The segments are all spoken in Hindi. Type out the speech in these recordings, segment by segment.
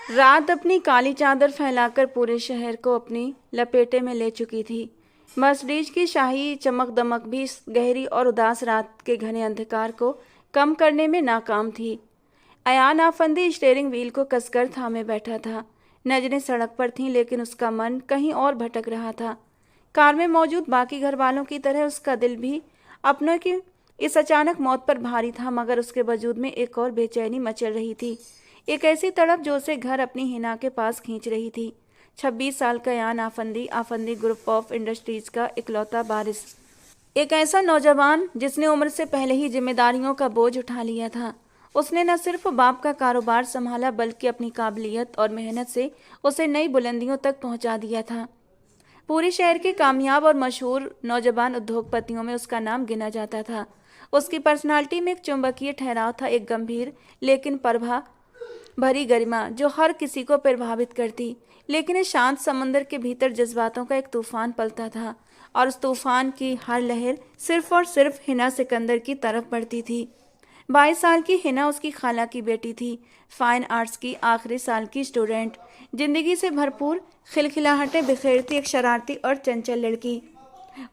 रात अपनी काली चादर फैलाकर पूरे शहर को अपनी लपेटे में ले चुकी थी। मर्सिडीज की शाही चमक दमक भी इस गहरी और उदास रात के घने अंधकार को कम करने में नाकाम थी। अयान आफंदी स्टीयरिंग व्हील को कसकर थामे बैठा था। नजरें सड़क पर थीं, लेकिन उसका मन कहीं और भटक रहा था। कार में मौजूद बाकी घर वालों की तरह उसका दिल भी अपनों की इस अचानक मौत पर भारी था, मगर उसके वजूद में एक और बेचैनी मचल रही थी। एक ऐसी तड़प जो उसे घर अपनी हिना के पास खींच रही थी। 26 साल का यान Afandi Afandi group of industries का इकलौता वारिस, एक ऐसा नौजवान जिसने उम्र से पहले ही जिम्मेदारियों का बोझ उठा लिया था। उसने न सिर्फ बाप का कारोबार संभाला, बल्कि अपनी काबिलियत और मेहनत से उसे नई बुलंदियों तक पहुंचा दिया था। पूरे शहर के कामयाब और मशहूर नौजवान उद्योगपतियों में उसका नाम गिना जाता था। उसकी पर्सनालिटी में एक चुंबकीय ठहराव था, एक गंभीर लेकिन प्रभा भरी गरिमा जो हर किसी को प्रभावित करती। लेकिन इस शांत समंदर के भीतर जज्बातों का एक तूफान पलता था, और उस तूफान की हर लहर सिर्फ और सिर्फ हिना सिकंदर की तरफ बढ़ती थी। 22 साल की हिना उसकी खाला की बेटी थी, फाइन आर्ट्स की आखिरी साल की स्टूडेंट, जिंदगी से भरपूर खिलखिलाहटें बिखेरती एक शरारती और चंचल लड़की।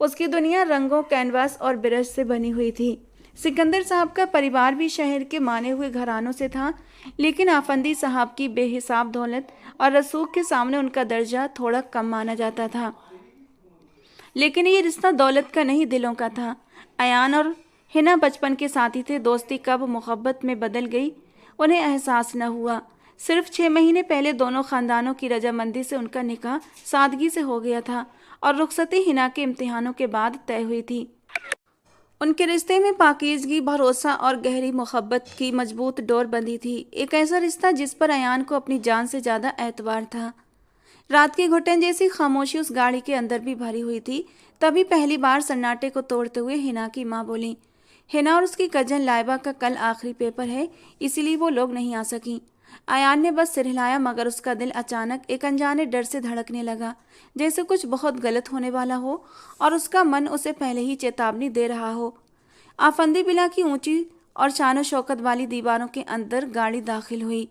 उसकी दुनिया रंगों, कैनवास और ब्रश से बनी हुई थी। सिकंदर साहब का परिवार भी शहर के माने हुए घरानों से था, लेकिन आफंदी साहब की बेहिसाब दौलत और रसूख के सामने उनका दर्जा थोड़ा कम माना जाता था। लेकिन ये रिश्ता दौलत का नहीं, दिलों का था। अयान और हिना बचपन के साथी थे। दोस्ती कब मोहब्बत में बदल गई उन्हें एहसास न हुआ। सिर्फ 6 महीने पहले दोनों खानदानों की रजामंदी से उनका निकाह सादगी से हो गया था, और रुखसती हिना के इम्तिहानों के बाद तय हुई थी। उनके रिश्ते में पाकीज़गी, भरोसा और गहरी मोहब्बत की मजबूत डोर बंधी थी। एक ऐसा रिश्ता जिस पर अयान को अपनी जान से ज़्यादा एतबार था। रात की घुटन जैसी खामोशी उस गाड़ी के अंदर भी भरी हुई थी। तभी पहली बार सन्नाटे को तोड़ते हुए हिना की माँ बोली, हिना और उसकी कजन लाइबा का कल आखिरी पेपर है, इसीलिए वो लोग नहीं आ सकी। अयान ने बस सिर हिलाया, मगर उसका दिल अचानक एक अनजाने डर से धड़कने लगा, जैसे कुछ बहुत गलत होने वाला हो और उसका मन उसे पहले ही चेतावनी दे रहा हो। आफंदी बिला की ऊंची और शानो शौकत वाली दीवारों के अंदर गाड़ी दाखिल हुई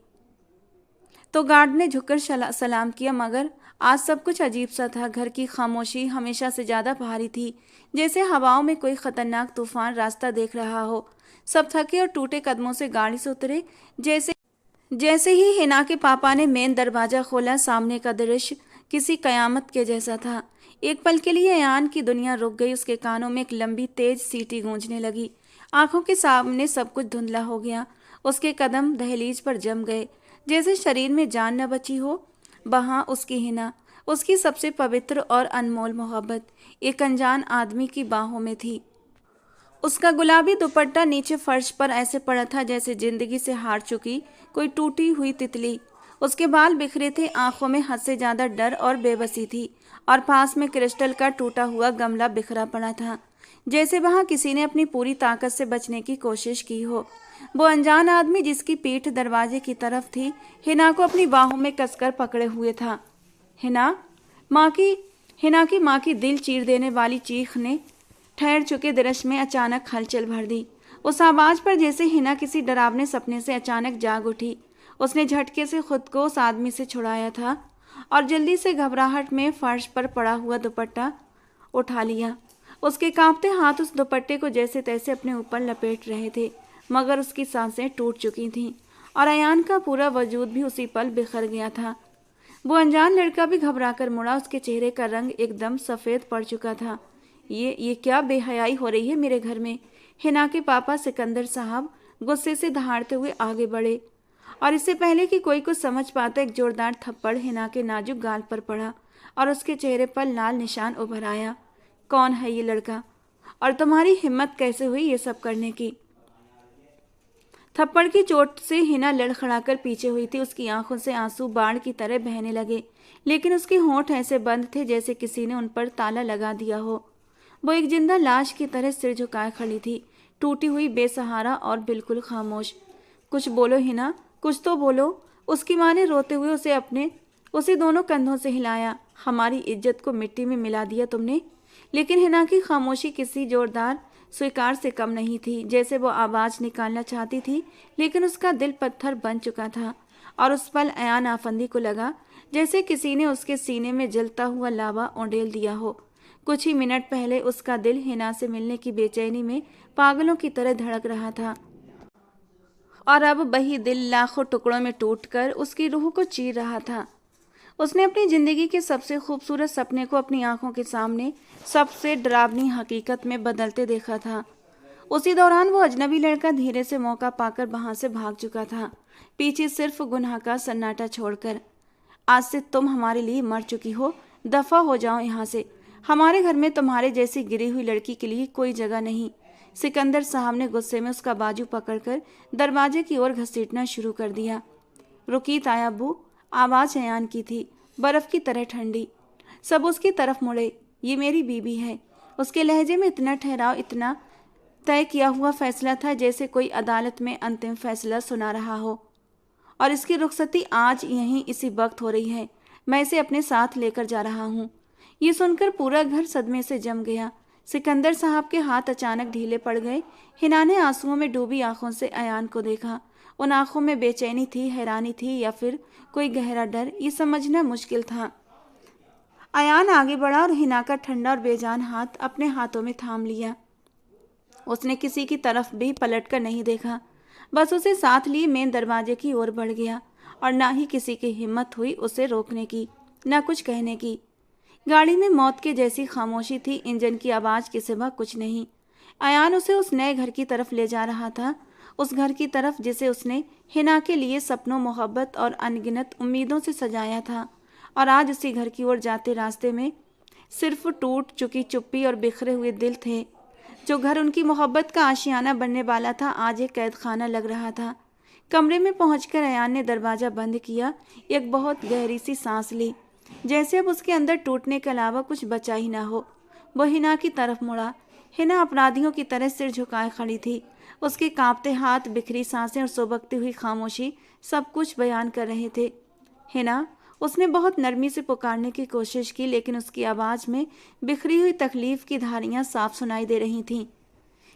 तो गार्ड ने झुककर सलाम किया, मगर आज सब कुछ अजीब सा था। घर की खामोशी हमेशा से ज़्यादा भारी थी, जैसे हवाओं में कोई खतरनाक तूफान रास्ता देख रहा हो। सब थके और टूटे कदमों से गाड़ी से उतरे। जैसे जैसे ही हिना के पापा ने मेन दरवाज़ा खोला, सामने का दृश्य किसी कयामत के जैसा था। एक पल के लिए अयान की दुनिया रुक गई। उसके कानों में एक लंबी तेज सीटी गूंजने लगी। आंखों के सामने सब कुछ धुंधला हो गया। उसके कदम दहलीज पर जम गए, जैसे शरीर में जान न बची हो। वहाँ उसकी हिना, उसकी सबसे पवित्र और अनमोल मोहब्बत, एक अनजान आदमी की बाहों में थी। उसका गुलाबी दुपट्टा नीचे फर्श पर ऐसे पड़ा था जैसे जिंदगी से हार चुकी कोई टूटी हुई तितली। उसके बाल बिखरे थे, आंखों में हद से ज्यादा डर और बेबसी थी, और पास में क्रिस्टल का टूटा हुआ गमला बिखरा पड़ा था, जैसे वहां किसी ने अपनी पूरी ताकत से बचने की कोशिश की हो। वो अनजान आदमी जिसकी पीठ दरवाजे की तरफ थी, हिना को अपनी बाहों में कसकर पकड़े हुए था। हिना माँ की हिना की माँ की दिल चीर देने वाली चीख ने ठहर चुके दृश्य में अचानक हलचल भर दी। उस आवाज पर जैसे हिना किसी डरावने सपने से अचानक जाग उठी। उसने झटके से खुद को उस आदमी से छुड़ाया था और जल्दी से घबराहट में फर्श पर पड़ा हुआ दुपट्टा उठा लिया। उसके कांपते हाथ उस दुपट्टे को जैसे तैसे अपने ऊपर लपेट रहे थे, मगर उसकी सांसें टूट चुकी थीं और अयान का पूरा वजूद भी उसी पल बिखर गया था। वो अनजान लड़का भी घबरा कर मुड़ा। उसके चेहरे का रंग एकदम सफ़ेद पड़ चुका था। ये क्या बेहयाई हो रही है मेरे घर में। हिना के पापा सिकंदर साहब गुस्से से दहाड़ते हुए आगे बढ़े, और इससे पहले कि कोई कुछ समझ पाता, एक जोरदार थप्पड़ हिना के नाजुक गाल पर पड़ा और उसके चेहरे पर लाल निशान उभर आया। कौन है ये लड़का, और तुम्हारी हिम्मत कैसे हुई ये सब करने की? थप्पड़ की चोट से हिना लड़खड़ाकर पीछे हुई थी। उसकी आंखों से आंसू बाढ़ की तरह बहने लगे, लेकिन उसके होंठ ऐसे बंद थे जैसे किसी ने उन पर ताला लगा दिया हो। वो एक जिंदा लाश की तरह सिर झुकाए खड़ी थी, टूटी हुई, बेसहारा और बिल्कुल खामोश। कुछ बोलो हिना, कुछ तो बोलो। उसकी माँ ने रोते हुए उसे दोनों कंधों से हिलाया। हमारी इज्जत को मिट्टी में मिला दिया तुमने। लेकिन हिना की खामोशी किसी जोरदार स्वीकार से कम नहीं थी। जैसे वो आवाज़ निकालना चाहती थी, लेकिन उसका दिल पत्थर बन चुका था और उस पल अयान आफंदी को लगा जैसे किसी ने उसके सीने में जलता हुआ लावा उंडेल दिया हो। कुछ ही मिनट पहले उसका दिल हिना से मिलने की बेचैनी में पागलों की तरह धड़क रहा था, और अब वही दिल लाखों टुकड़ों में टूटकर उसकी रूह को चीर रहा था। उसने अपनी जिंदगी के सबसे खूबसूरत सपने को अपनी आंखों के सामने सबसे डरावनी हकीकत में बदलते देखा था। उसी दौरान वो अजनबी लड़का धीरे से मौका पाकर वहां से भाग चुका था, पीछे सिर्फ गुनाह का सन्नाटा छोड़कर। आज से तुम हमारे लिए मर चुकी हो, दफा हो जाओ यहाँ से। हमारे घर में तुम्हारे जैसी गिरी हुई लड़की के लिए कोई जगह नहीं। सिकंदर साहब ने गुस्से में उसका बाजू पकड़कर दरवाजे की ओर घसीटना शुरू कर दिया। रुकी ताया अब्बू, आवाज अयान की थी, बर्फ की तरह ठंडी। सब उसकी तरफ मुड़े। ये मेरी बीबी है। उसके लहजे में इतना ठहराव, इतना तय किया हुआ फैसला था जैसे कोई अदालत में अंतिम फैसला सुना रहा हो। और इसकी रुखसती आज यहीं इसी वक्त हो रही है। मैं इसे अपने साथ लेकर जा रहा हूँ। ये सुनकर पूरा घर सदमे से जम गया। सिकंदर साहब के हाथ अचानक ढीले पड़ गए। हिना ने आंसुओं में डूबी आंखों से अयान को देखा। उन आंखों में बेचैनी थी, हैरानी थी, या फिर कोई गहरा डर, ये समझना मुश्किल था। अयान आगे बढ़ा और हिना का ठंडा और बेजान हाथ अपने हाथों में थाम लिया। उसने किसी की तरफ भी पलटकर नहीं देखा, बस उसे साथ लिए मेन दरवाजे की ओर बढ़ गया, और ना ही किसी की हिम्मत हुई उसे रोकने की, ना कुछ कहने की। गाड़ी में मौत के जैसी खामोशी थी, इंजन की आवाज के सिवा कुछ नहीं। अयान उसे उस नए घर की तरफ ले जा रहा था, उस घर की तरफ जिसे उसने हिना के लिए सपनों, मोहब्बत और अनगिनत उम्मीदों से सजाया था। और आज उसी घर की ओर जाते रास्ते में सिर्फ टूट चुकी चुप्पी और बिखरे हुए दिल थे। जो घर उनकी मोहब्बत का आशियाना बनने वाला था, आज एक कैद खाना लग रहा था। कमरे में पहुंचकर अयान ने दरवाजा बंद किया, एक बहुत गहरी सी सांस ली, जैसे अब उसके अंदर टूटने के अलावा कुछ बचा ही ना हो। वो हिना की तरफ मुड़ा। हिना अपराधियों की तरह सिर झुकाए खड़ी थी। उसके कांपते हाथ, बिखरी सांसें और सुबकती हुई खामोशी सब कुछ बयान कर रहे थे। हिना, उसने बहुत नरमी से पुकारने की कोशिश की, लेकिन उसकी आवाज़ में बिखरी हुई तकलीफ की धारियां साफ सुनाई दे रही थीं।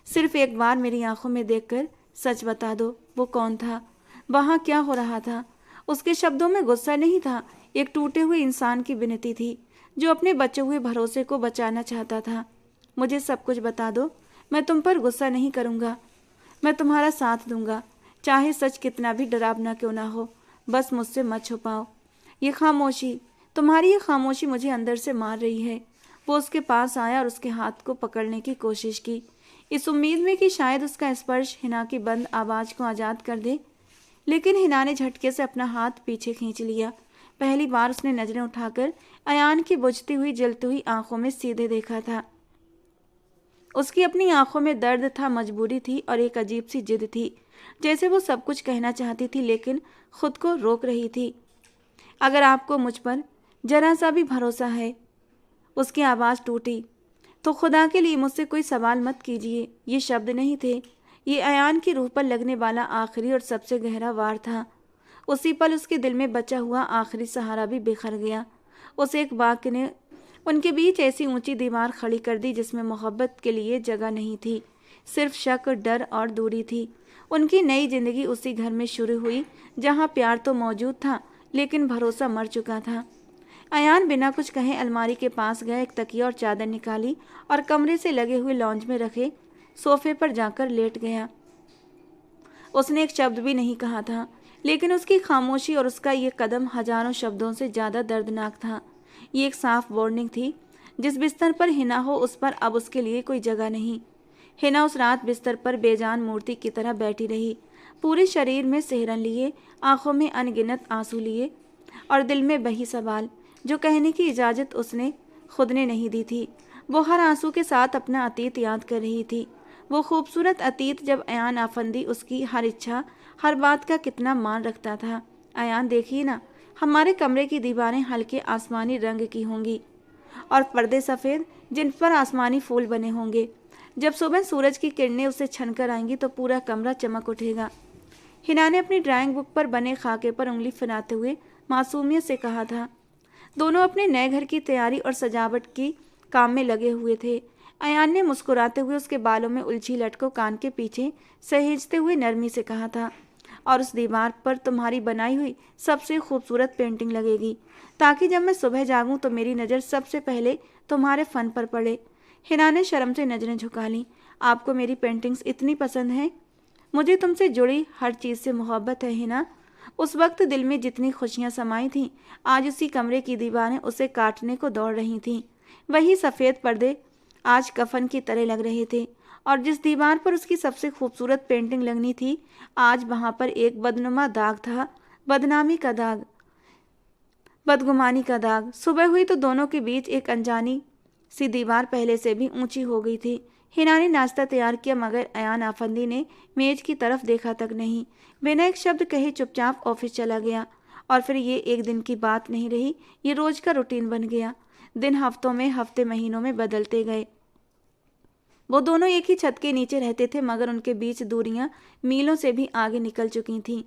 सिर्फ एक बार मेरी आंखों में देखकर सच बता दो, वो कौन था? वहाँ क्या हो रहा था? उसके शब्दों में गुस्सा नहीं था, एक टूटे हुए इंसान की विनती थी जो अपने बचे हुए भरोसे को बचाना चाहता था। मुझे सब कुछ बता दो, मैं तुम पर गुस्सा नहीं करूँगा, मैं तुम्हारा साथ दूंगा, चाहे सच कितना भी डरावना क्यों ना हो। बस मुझसे मत छुपाओ। ये खामोशी, तुम्हारी ये खामोशी मुझे अंदर से मार रही है। वो उसके पास आया और उसके हाथ को पकड़ने की कोशिश की, इस उम्मीद में कि शायद उसका स्पर्श हिना की बंद आवाज़ को आज़ाद कर दे। लेकिन हिना ने झटके से अपना हाथ पीछे खींच लिया। पहली बार उसने नजरें उठाकर अयान की बुझती हुई, जलती हुई आंखों में सीधे देखा था। उसकी अपनी आंखों में दर्द था, मजबूरी थी और एक अजीब सी जिद थी, जैसे वो सब कुछ कहना चाहती थी लेकिन खुद को रोक रही थी। अगर आपको मुझ पर जरा सा भी भरोसा है, उसकी आवाज़ टूटी, तो खुदा के लिए मुझसे कोई सवाल मत कीजिए। ये शब्द नहीं थे, ये अयान की रूह पर लगने वाला आखिरी और सबसे गहरा वार था। उसी पल उसके दिल में बचा हुआ आखिरी सहारा भी बिखर गया। उस एक वाक्य ने उनके बीच ऐसी ऊंची दीवार खड़ी कर दी जिसमें मोहब्बत के लिए जगह नहीं थी, सिर्फ शक, डर और दूरी थी। उनकी नई जिंदगी उसी घर में शुरू हुई जहाँ प्यार तो मौजूद था लेकिन भरोसा मर चुका था। अयान बिना कुछ कहे अलमारी के पास गया, एक तकिया और चादर निकाली और कमरे से लगे हुए लॉन्ज में रखे सोफे पर जाकर लेट गया। उसने एक शब्द भी नहीं कहा था, लेकिन उसकी खामोशी और उसका ये कदम हजारों शब्दों से ज़्यादा दर्दनाक था। ये एक साफ वार्निंग थी, जिस बिस्तर पर हिना हो उस पर अब उसके लिए कोई जगह नहीं। हिना उस रात बिस्तर पर बेजान मूर्ति की तरह बैठी रही, पूरे शरीर में सिहरन लिए, आंखों में अनगिनत आंसू लिए और दिल में वही सवाल जो कहने की इजाज़त उसने खुद ने नहीं दी थी। वो हर आंसू के साथ अपना अतीत याद कर रही थी, वो खूबसूरत अतीत जब अयान आफंदी उसकी हर इच्छा, हर बात का कितना मान रखता था। अयान, देखिए ना, हमारे कमरे की दीवारें हल्के आसमानी रंग की होंगी और पर्दे सफ़ेद, जिन पर आसमानी फूल बने होंगे। जब सुबह सूरज की किरणें उसे छनकर आएंगी तो पूरा कमरा चमक उठेगा। हिना ने अपनी ड्राइंग बुक पर बने खाके पर उंगली फिराते हुए मासूमियत से कहा था। दोनों अपने नए घर की तैयारी और सजावट की काम में लगे हुए थे। अयान ने मुस्कुराते हुए उसके बालों में उलझी लट को कान के पीछे सहेजते हुए नरमी से कहा था, और उस दीवार पर तुम्हारी बनाई हुई सबसे खूबसूरत पेंटिंग लगेगी, ताकि जब मैं सुबह जागूं तो मेरी नज़र सबसे पहले तुम्हारे फन पर पड़े। हिना ने शर्म से नज़रें झुका लीं। आपको मेरी पेंटिंग्स इतनी पसंद हैं? मुझे तुमसे जुड़ी हर चीज़ से मोहब्बत है हिना। उस वक्त दिल में जितनी खुशियां समाई थीं, आज उसी कमरे की दीवारें उसे काटने को दौड़ रही थीं। वही सफ़ेद पर्दे आज कफन की तरह लग रहे थे, और जिस दीवार पर उसकी सबसे खूबसूरत पेंटिंग लगनी थी, आज वहाँ पर एक बदनुमा दाग था, बदनामी का दाग, बदगुमानी का दाग। सुबह हुई तो दोनों के बीच एक अनजानी सी दीवार पहले से भी ऊंची हो गई थी। हिना ने नाश्ता तैयार किया, मगर अयान आफंदी ने मेज की तरफ देखा तक नहीं। बिना एक शब्द कहे चुपचाप ऑफिस चला गया। और फिर ये एक दिन की बात नहीं रही, ये रोज का रूटीन बन गया। दिन हफ्तों में, हफ्ते महीनों में बदलते गए। वो दोनों एक ही छत के नीचे रहते थे, मगर उनके बीच दूरियां मीलों से भी आगे निकल चुकी थीं।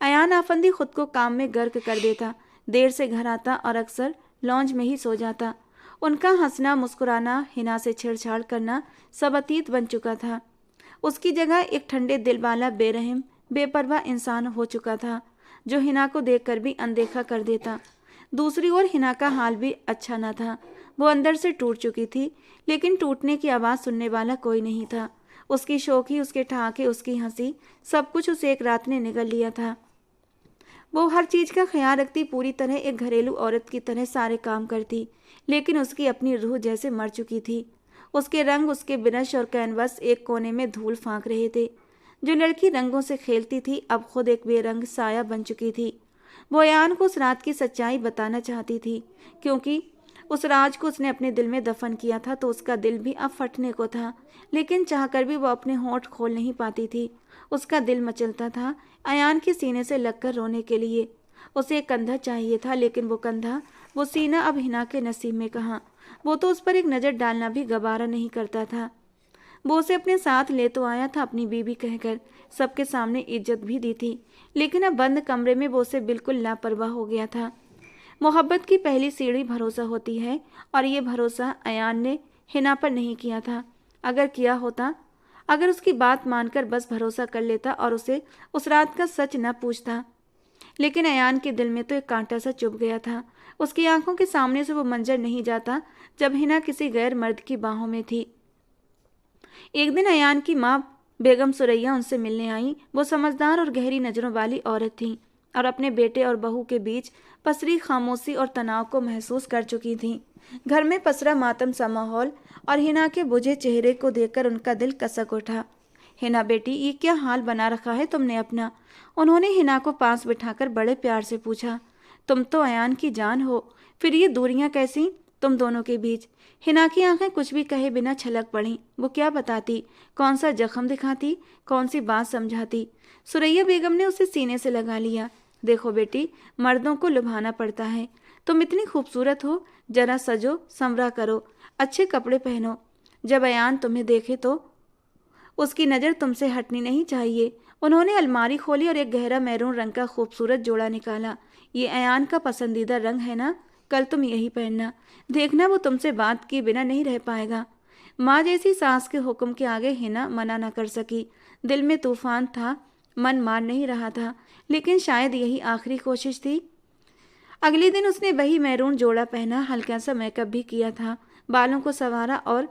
अयान आफंदी खुद को काम में गर्क कर देता, देर से घर आता और अक्सर लॉन्ज में ही सो जाता। उनका हंसना, मुस्कुराना, हिना से छेड़छाड़ करना सब अतीत बन चुका था। उसकी जगह एक ठंडे दिल वाला, बेरहम, बेपरवाह इंसान हो चुका था, जो हिना को देखकर भी अनदेखा कर देता। दूसरी ओर हिना का हाल भी अच्छा न था। वो अंदर से टूट चुकी थी, लेकिन टूटने की आवाज़ सुनने वाला कोई नहीं था। उसकी शौकी, उसके ठहाके, उसकी हंसी, सब कुछ उसे एक रात ने निगल लिया था। वो हर चीज़ का ख्याल रखती, पूरी तरह एक घरेलू औरत की तरह सारे काम करती, लेकिन उसकी अपनी रूह जैसे मर चुकी थी। उसके रंग, उसके ब्रश और कैनवस एक कोने में धूल फांक रहे थे। जो लड़की रंगों से खेलती थी, अब खुद एक बेरंग साया बन चुकी थी। वो अयान को उस रात की सच्चाई बताना चाहती थी, क्योंकि उस राज को उसने अपने दिल में दफन किया था, तो उसका दिल भी अब फटने को था। लेकिन चाहकर भी वो अपने होंठ खोल नहीं पाती थी। उसका दिल मचलता था अयान के सीने से लगकर रोने के लिए। उसे एक कंधा चाहिए था, लेकिन वो कंधा, वो सीना अब हिना के नसीब में कहाँ। वो तो उस पर एक नज़र डालना भी गवारा नहीं करता था। वो उसे अपने साथ ले तो आया था, अपनी बीवी कहकर, सबके सामने इज्जत भी दी थी, लेकिन अब बंद कमरे में वो उसे बिल्कुल लापरवाह हो गया था। मोहब्बत की पहली सीढ़ी भरोसा होती है, और ये भरोसा अयान ने हिना पर नहीं किया था। अगर किया होता, अगर उसकी बात मानकर बस भरोसा कर लेता और उसे उस रात का सच न पूछता। लेकिन अयान के दिल में तो एक कांटा सा चुभ गया था। उसकी आंखों के सामने से वो मंजर नहीं जाता जब हिना किसी गैर मर्द की बाहों में थी। एक दिन अयान की माँ बेगम सुरैया उनसे मिलने आई। वो समझदार और गहरी नज़रों वाली औरत थी, और अपने बेटे और बहू के बीच पसरी खामोशी और तनाव को महसूस कर चुकी थीं। घर में पसरा मातम सा माहौल, और हिना के बुझे चेहरे को देखकर उनका दिल कसक उठा। हिना बेटी, ये क्या हाल बना रखा है तुमने अपना? उन्होंने हिना को पास बिठाकर बड़े प्यार से पूछा। तुम तो अयान की जान हो, फिर ये दूरियां कैसी तुम दोनों के बीच? हिना की आंखें कुछ भी कहे बिना छलक पड़ी। वो क्या बताती, कौन सा जख्म दिखाती, कौन सी बात समझाती? सुरैया बेगम ने उसे सीने से लगा लिया। देखो बेटी, मर्दों को लुभाना पड़ता है। तुम इतनी खूबसूरत हो, जरा सजो संवरा करो, अच्छे कपड़े पहनो। जब अयान तुम्हें देखे तो उसकी नज़र तुमसे हटनी नहीं चाहिए। उन्होंने अलमारी खोली और एक गहरा मैरून रंग का खूबसूरत जोड़ा निकाला। ये अयान का पसंदीदा रंग है ना, कल तुम यही पहनना। देखना, वो तुमसे बात किए बिना नहीं रह पाएगा। माँ जैसी सास के हुक्म के आगे हिना मना न कर सकी। दिल में तूफान था, मन मान नहीं रहा था, लेकिन शायद यही आखिरी कोशिश थी। अगले दिन उसने वही मैरून जोड़ा पहना, हल्का सा मेकअप भी किया था, बालों को संवारा और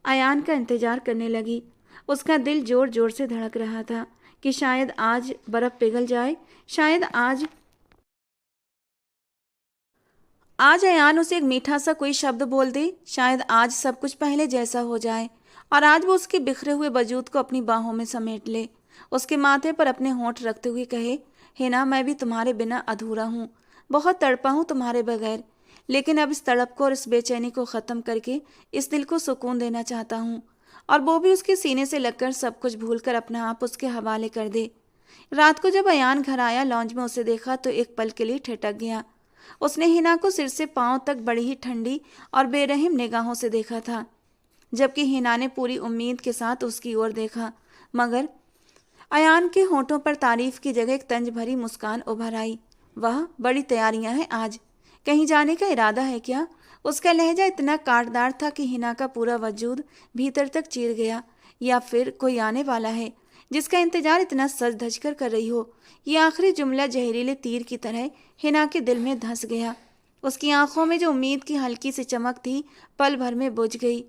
अयान का इंतजार करने लगी। उसका दिल जोर जोर से धड़क रहा था कि शायद आज बर्फ पिघल जाए, शायद आज अयान उसे एक मीठा सा कोई शब्द बोल दे, शायद आज सब कुछ पहले जैसा हो जाए, और आज वो उसके बिखरे हुए वजूद को अपनी बाहों में समेट ले, उसके माथे पर अपने होंठ रखते हुए कहे, हिना, मैं भी तुम्हारे बिना अधूरा हूँ, बहुत तड़पा हूँ तुम्हारे बगैर, लेकिन अब इस तड़प को और इस बेचैनी को ख़त्म करके इस दिल को सुकून देना चाहता हूँ। और वो भी उसके सीने से लगकर सब कुछ भूलकर अपना आप उसके हवाले कर दे। रात को जब अयान घर आया, लॉन्ज में उसे देखा तो एक पल के लिए ठिठक गया। उसने हिना को सिर से पांव तक बड़ी ही ठंडी और बेरहम निगाहों से देखा था, जबकि हिना ने पूरी उम्मीद के साथ उसकी ओर देखा। मगर अयान के होठों पर तारीफ की जगह एक तंज भरी मुस्कान उभर आई। वह, बड़ी तैयारियां हैं आज, कहीं जाने का इरादा है क्या? उसका लहजा इतना काटदार था कि हिना का पूरा वजूद भीतर तक चीर गया। या फिर कोई आने वाला है, जिसका इंतजार इतना सज धज कर रही हो। ये आखिरी जुमला जहरीले तीर की तरह हिना के दिल में धंस गया। उसकी आंखों में जो उम्मीद की हल्की सी चमक थी पल भर में बुझ गई।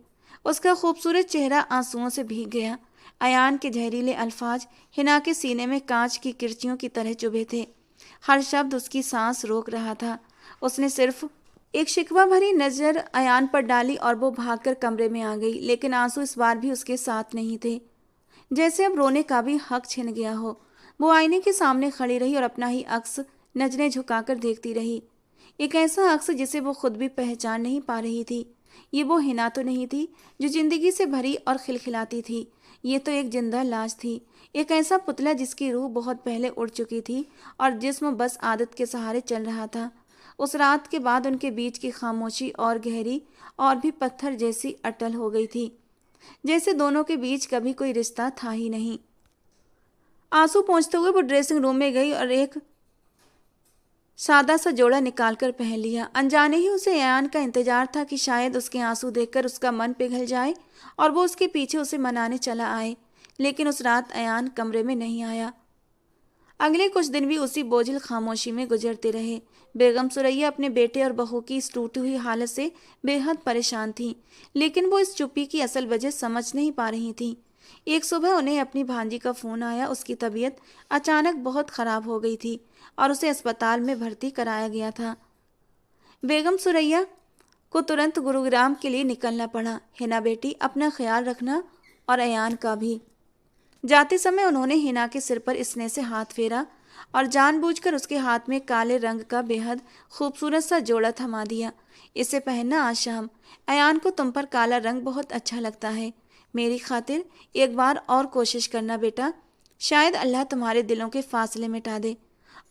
उसका खूबसूरत चेहरा आंसुओं से भीग गया। अयान के जहरीले अल्फाज हिना के सीने में कांच की किरचियों की तरह चुभे थे। हर शब्द उसकी सांस रोक रहा था। उसने सिर्फ एक शिकवा भरी नजर अयान पर डाली और वो भागकर कमरे में आ गई, लेकिन आंसू इस बार भी उसके साथ नहीं थे। जैसे अब रोने का भी हक छिन गया हो। वो आईने के सामने खड़ी रही और अपना ही अक्स नजरें झुकाकर देखती रही। एक ऐसा अक्स जिसे वो खुद भी पहचान नहीं पा रही थी। ये वो हिना तो नहीं थी जो जिंदगी से भरी और खिलखिलाती थी। ये तो एक जिंदा लाश थी, एक ऐसा पुतला जिसकी रूह बहुत पहले उड़ चुकी थी और जिस्म बस आदत के सहारे चल रहा था। उस रात के बाद उनके बीच की खामोशी और गहरी और भी पत्थर जैसी अटल हो गई थी, जैसे दोनों के बीच कभी कोई रिश्ता था ही नहीं। आंसू पोंछते हुए वो ड्रेसिंग रूम में गई और एक सादा सा जोड़ा निकालकर पहन लिया। अनजाने ही उसे अयान का इंतजार था कि शायद उसके आंसू देखकर उसका मन पिघल जाए और वो उसके पीछे उसे मनाने चला आए, लेकिन उस रात अयान कमरे में नहीं आया। अगले कुछ दिन भी उसी बोझिल खामोशी में गुजरते रहे। बेगम सुरैया अपने बेटे और बहू की इस टूटी हुई हालत से बेहद परेशान थी, लेकिन वो इस चुप्पी की असल वजह समझ नहीं पा रही थी। एक सुबह उन्हें अपनी भांजी का फोन आया। उसकी तबीयत अचानक बहुत खराब हो गई थी और उसे अस्पताल में भर्ती कराया गया था। बेगम सुरैया को तुरंत गुरुग्राम के लिए निकलना पड़ा। हिना बेटी, अपना ख्याल रखना और अयान का भी। जाते समय उन्होंने हिना के सिर पर स्नेह से हाथ फेरा और जानबूझकर उसके हाथ में काले रंग का बेहद खूबसूरत सा जोड़ा थमा दिया। इसे पहनना आज शाम। अयान को तुम पर काला रंग बहुत अच्छा लगता है। मेरी खातिर एक बार और कोशिश करना बेटा, शायद अल्लाह तुम्हारे दिलों के फासले मिटा दे।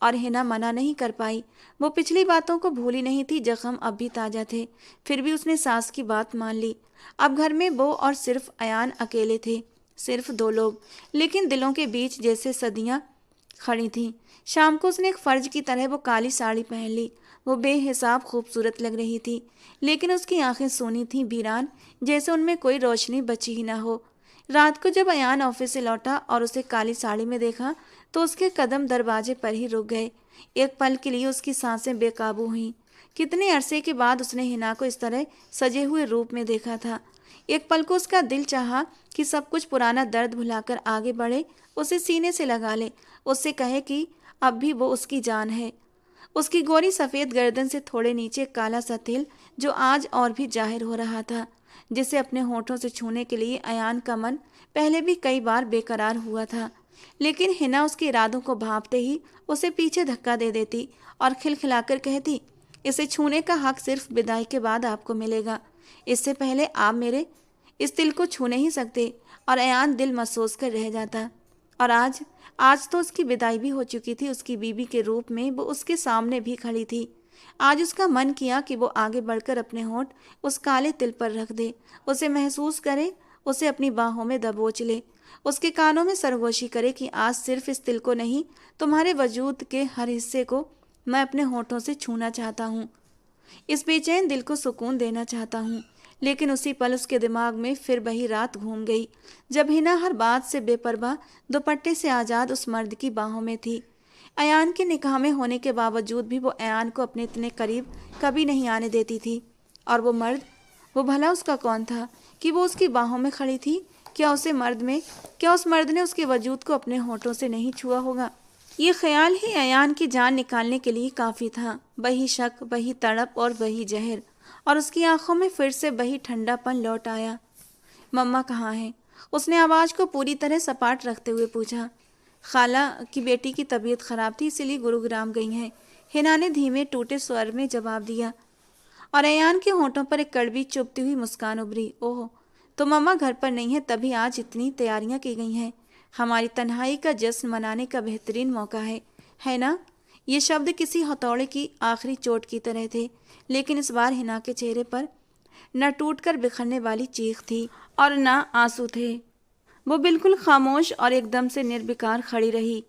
और हिना मना नहीं कर पाई। वो पिछली बातों को भूली नहीं थी, जख्म अब भी ताजा थे। फिर भी उसने सास की बात मान ली। अब घर में वो और सिर्फ अयान अकेले थे, सिर्फ दो लोग, लेकिन दिलों के बीच जैसे सदियां खड़ी थीं। शाम को उसने एक फर्ज की तरह वो काली साड़ी पहन ली। वो बेहिसाब खूबसूरत लग रही थी, लेकिन उसकी आंखें सूनी थीं, वीरान, जैसे उनमें कोई रोशनी बची ही ना हो। रात को जब अयान ऑफिस से लौटा और उसे काली साड़ी में देखा तो उसके कदम दरवाजे पर ही रुक गए। एक पल के लिए उसकी सांसें बेकाबू हुईं। कितने अरसे के बाद उसने हिना को इस तरह सजे हुए रूप में देखा था। एक पल को उसका दिल चाहा कि सब कुछ पुराना दर्द भुलाकर आगे बढ़े, उसे सीने से लगा ले, उससे कहे कि अब भी वो उसकी जान है। उसकी गोरी सफ़ेद गर्दन से थोड़े नीचे काला सा तिल जो आज और भी जाहिर हो रहा था, जिसे अपने होठों से छूने के लिए अयान का मन पहले भी कई बार बेकरार हुआ था, लेकिन हिना उसके इरादों को भांपते ही उसे पीछे धक्का दे देती और खिलखिलाकर कहती, इसे छूने का हक सिर्फ विदाई के बाद आपको मिलेगा। इससे पहले आप मेरे इस दिल को छू नहीं सकते। और अयान दिल महसूस कर रह जाता। और आज तो उसकी विदाई भी हो चुकी थी। उसकी बीवी के रूप में वो उसके सामने भी खड़ी थी। आज उसका मन किया कि वो आगे बढ़कर अपने होंठ उस काले तिल पर रख दे, उसे महसूस करे, उसे अपनी बाहों में दबोच ले, उसके कानों में सरगोशी करे कि आज सिर्फ इस तिल को नहीं, तुम्हारे वजूद के हर हिस्से को मैं अपने होंठों से छूना चाहता हूँ। इस बेचैन दिल को सुकून देना चाहता हूँ। लेकिन उसी पल उसके दिमाग में फिर वही रात घूम गई जब हिना हर बात से बेपरवाह दुपट्टे से आज़ाद उस मर्द की बाहों में थी। अयान के निकाह में होने के बावजूद भी वो अयान को अपने इतने करीब कभी नहीं आने देती थी। और वो मर्द, वो भला उसका कौन था कि वो उसकी बाहों में खड़ी थी? क्या उस मर्द ने उसके वजूद को अपने होठों से नहीं छुआ होगा? ये ख्याल ही अयान की जान निकालने के लिए काफ़ी था। वही शक, वही तड़प और वही जहर। और उसकी आंखों में फिर से वही ठंडापन लौट आया। मम्मा कहाँ हैं? उसने आवाज़ को पूरी तरह सपाट रखते हुए पूछा। खाला की बेटी की तबीयत खराब थी, इसीलिए गुरुग्राम गई हैं, हिना ने धीमे टूटे स्वर में जवाब दिया। और अयान के होंठों पर एक कड़वी चुभती हुई मुस्कान उभरी। ओह, तो मम्मा घर पर नहीं है, तभी आज इतनी तैयारियां की गई हैं। हमारी तन्हाई का जश्न मनाने का बेहतरीन मौका है ना? ये शब्द किसी हथौड़े की आखिरी चोट की तरह थे, लेकिन इस बार हिना के चेहरे पर न टूटकर बिखरने वाली चीख थी और न आंसू थे। वो बिल्कुल खामोश और एकदम से निर्विकार खड़ी रही,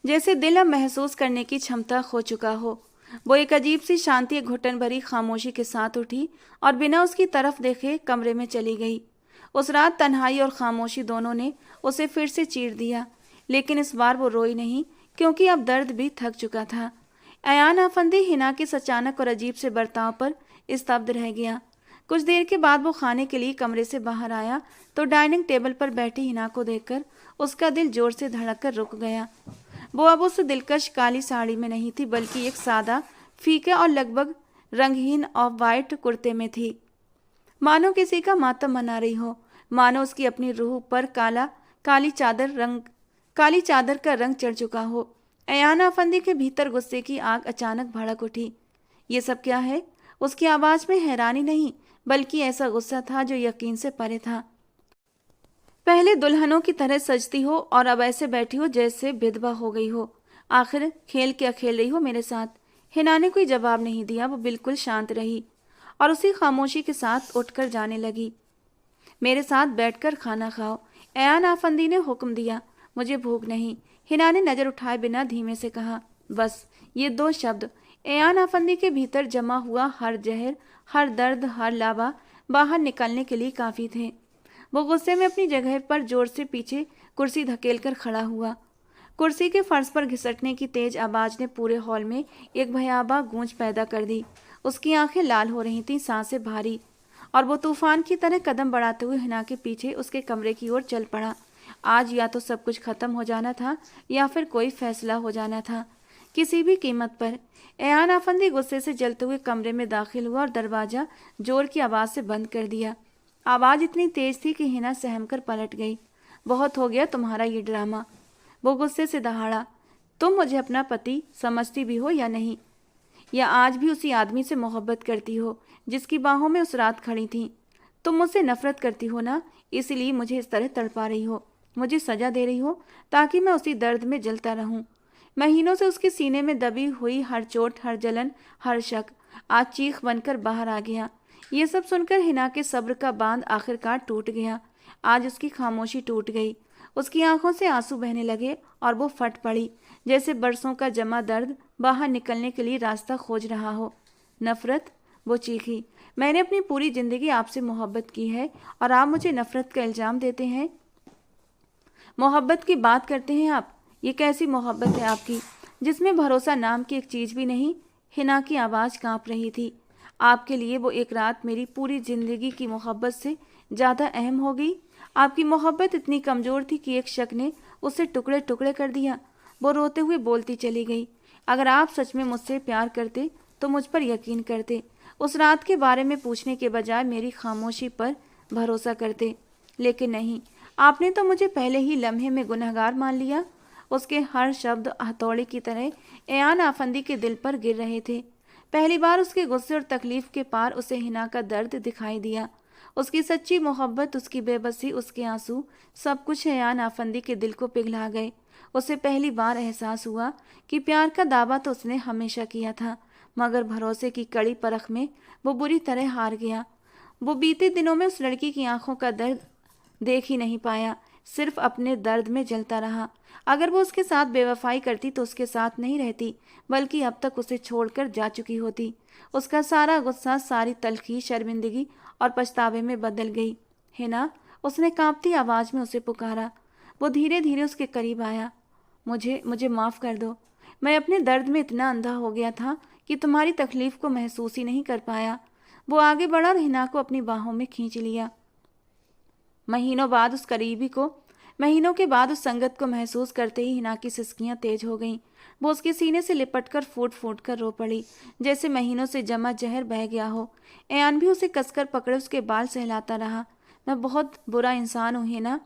जैसे दिल अब महसूस करने की क्षमता खो चुका हो। वो एक अजीब सी शांति, घुटन भरी खामोशी के साथ उठी और बिना उसकी तरफ देखे कमरे में चली गई। उस रात तन्हाई और खामोशी दोनों ने उसे फिर से चीर दिया, लेकिन इस बार वो रोई नहीं, क्योंकि अब दर्द भी थक चुका था। अयान आफंदी हिना के इस अचानक और अजीब से बर्ताव पर स्तब्ध रह गया। कुछ देर के बाद वो खाने के लिए कमरे से बाहर आया तो डाइनिंग टेबल पर बैठी हिना को देखकर उसका दिल जोर से धड़ककर रुक गया। वो अब उस दिलकश काली साड़ी में नहीं थी, बल्कि एक सादा, फीका और लगभग रंगहीन ऑफ वाइट कुर्ते में थी। मानो किसी का मातम मना रही हो, मानो उसकी अपनी रूह पर काली चादर का रंग चढ़ चुका हो। अयान आफंदी के भीतर गुस्से की आग अचानक भड़क उठी। ये सब क्या है? उसकी आवाज में हैरानी नहीं, बल्कि ऐसा गुस्सा था जो यकीन से परे था। पहले दुल्हनों की तरह सजती हो और अब ऐसे बैठी हो जैसे विधवा हो गई हो। आखिर खेल क्या खेल रही हो मेरे साथ? हिना ने कोई जवाब नहीं दिया। वो बिल्कुल शांत रही और उसी खामोशी के साथ उठकर जाने लगी। मेरे साथ बैठकर खाना खाओ, अयान आफंदी ने हुक्म दिया। मुझे भूख नहीं, हिना ने नजर उठाए बिना धीमे से कहा। बस ये 2 शब्द अयान आफंदी के भीतर जमा हुआ हर जहर, हर दर्द, हर लावा बाहर निकलने के लिए काफी थे। वो गुस्से में अपनी जगह पर जोर से पीछे कुर्सी धकेलकर खड़ा हुआ। कुर्सी के फर्श पर घिसटने की तेज आवाज ने पूरे हॉल में एक भयावह गूंज पैदा कर दी। उसकी आंखें लाल हो रही थीं, सांसें भारी, और वो तूफान की तरह कदम बढ़ाते हुए हिना के पीछे उसके कमरे की ओर चल पड़ा। आज या तो सब कुछ खत्म हो जाना था या फिर कोई फैसला हो जाना था, किसी भी कीमत पर। अयान आफंदी गुस्से से जलते हुए कमरे में दाखिल हुआ और दरवाजा जोर की आवाज से बंद कर दिया। आवाज इतनी तेज थी कि हिना सहमकर पलट गई। बहुत हो गया तुम्हारा ये ड्रामा, वो गुस्से से दहाड़ा। तुम मुझे अपना पति समझती भी हो या नहीं? या आज भी उसी आदमी से मोहब्बत करती हो जिसकी बाहों में उस रात खड़ी थी? तुम मुझसे नफरत करती हो ना, इसलिए मुझे इस तरह तड़पा रही हो, मुझे सजा दे रही हो ताकि मैं उसी दर्द में जलता रहूं। महीनों से उसके सीने में दबी हुई हर चोट, हर जलन, हर शक आज चीख बनकर बाहर आ गया। ये सब सुनकर हिना के सब्र का बांध आखिरकार टूट गया। आज उसकी खामोशी टूट गई। उसकी आंखों से आंसू बहने लगे और वो फट पड़ी, जैसे बरसों का जमा दर्द बाहर निकलने के लिए रास्ता खोज रहा हो। नफरत? वो चीखी। मैंने अपनी पूरी जिंदगी आपसे मोहब्बत की है और आप मुझे नफरत का इल्जाम देते हैं? मोहब्बत की बात करते हैं आप? ये कैसी मोहब्बत है आपकी जिसमें भरोसा नाम की एक चीज भी नहीं? हिना की आवाज कांप रही थी। आपके लिए वो एक रात मेरी पूरी जिंदगी की मोहब्बत से ज्यादा अहम हो गई। आपकी मोहब्बत इतनी कमजोर थी कि एक शक ने उसे टुकड़े टुकड़े कर दिया। वो रोते हुए बोलती चली गई। अगर आप सच में मुझसे प्यार करते तो मुझ पर यकीन करते, उस रात के बारे में पूछने के बजाय मेरी खामोशी पर भरोसा करते। लेकिन नहीं, आपने तो मुझे पहले ही लम्हे में गुनहगार मान लिया। उसके हर शब्द हथौड़े की तरह अयान आफंदी के दिल पर गिर रहे थे। पहली बार उसके गुस्से और तकलीफ के पार उसे हिना का दर्द दिखाई दिया। उसकी सच्ची मोहब्बत, उसकी बेबसी, उसके आंसू, सब कुछ अयान आफंदी के दिल को पिघला गए। उसे पहली बार एहसास हुआ कि प्यार का दावा तो उसने हमेशा किया था, मगर भरोसे की कड़ी परख में वो बुरी तरह हार गया। वो बीते दिनों में उस लड़की की आंखों का दर्द देख ही नहीं पाया, सिर्फ अपने दर्द में जलता रहा। अगर वो उसके साथ बेवफाई करती तो उसके साथ नहीं रहती, बल्कि अब तक उसे छोड़कर जा चुकी होती। उसका सारा गुस्सा, सारी तलखी, शर्मिंदगी और पछतावे में बदल गई। हिना, उसने कांपती आवाज में उसे पुकारा। वो धीरे धीरे उसके करीब आया। मुझे मुझे माफ कर दो। मैं अपने दर्द में इतना अंधा हो गया था कि तुम्हारी तकलीफ को महसूस ही नहीं कर पाया। वो आगे बढ़ा और हिना को अपनी बाहों में खींच लिया। महीनों के बाद उस संगत को महसूस करते ही हिना की सिसकियां तेज हो गईं। वो उसके सीने से लिपटकर फूट फूट कर रो पड़ी, जैसे महीनों से जमा जहर बह गया हो। अयान भी उसे कसकर पकड़े उसके बाल सहलाता रहा। मैं बहुत बुरा इंसान हूँ हिना,